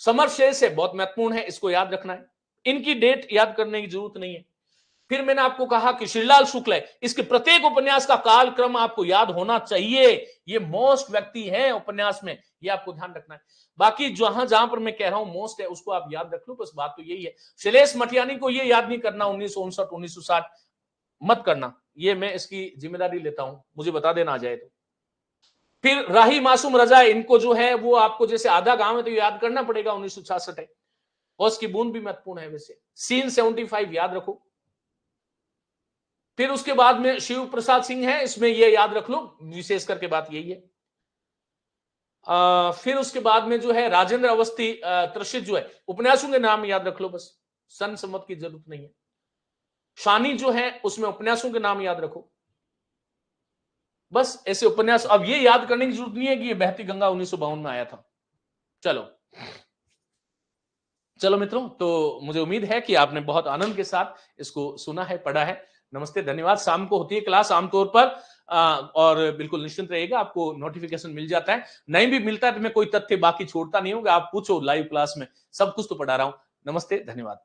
[SPEAKER 1] समर शेष है, बहुत महत्वपूर्ण है, इसको याद रखना है, इनकी डेट याद करने की जरूरत नहीं है। फिर मैंने आपको कहा कि श्रीलाल शुक्ल है, इसके प्रत्येक उपन्यास का काल क्रम आपको याद होना चाहिए, ये मोस्ट व्यक्ति है उपन्यास में, ये आपको ध्यान रखना है। बाकी जहां जहां पर मैं कह रहा हूं मोस्ट है, उसको आप याद रख लो, बस बात तो यही है। शैलेश मटियानी को ये याद नहीं करना 1959 1960 मत करना, ये मैं इसकी जिम्मेदारी लेता हूं, मुझे बता देना आ जाए तो। फिर राही मासूम रजा, इनको जो है वो आपको, जैसे आधा गांव है तो याद करना पड़ेगा, 1966 है। होश की बूंद भी महत्वपूर्ण है वैसे। सीन 75 याद रखो। फिर उसके बाद में शिव प्रसाद सिंह है, इसमें ये याद रख लो, विशेष करके बात यही है। फिर उसके बाद में जो है राजेंद्र अवस्थी त्रसित जो है, उपन्यासों के नाम याद रख लो बस, सन सम्मत की जरूरत नहीं है। शानी जो है उसमें उपन्यासों के नाम याद रखो, बस ऐसे उपन्यास। अब ये याद करने की जरूरत नहीं है कि ये बहती गंगा 1952 में आया था। चलो मित्रों, तो मुझे उम्मीद है कि आपने बहुत आनंद के साथ इसको सुना है, पढ़ा है। नमस्ते, धन्यवाद। शाम को होती है क्लास आमतौर पर, और बिल्कुल निश्चिंत रहिएगा, आपको नोटिफिकेशन मिल जाता है। नहीं भी मिलता है तो मैं कोई तथ्य बाकी छोड़ता नहीं हूँ, आप पूछो लाइव क्लास में, सब कुछ तो पढ़ा रहा हूं। नमस्ते, धन्यवाद।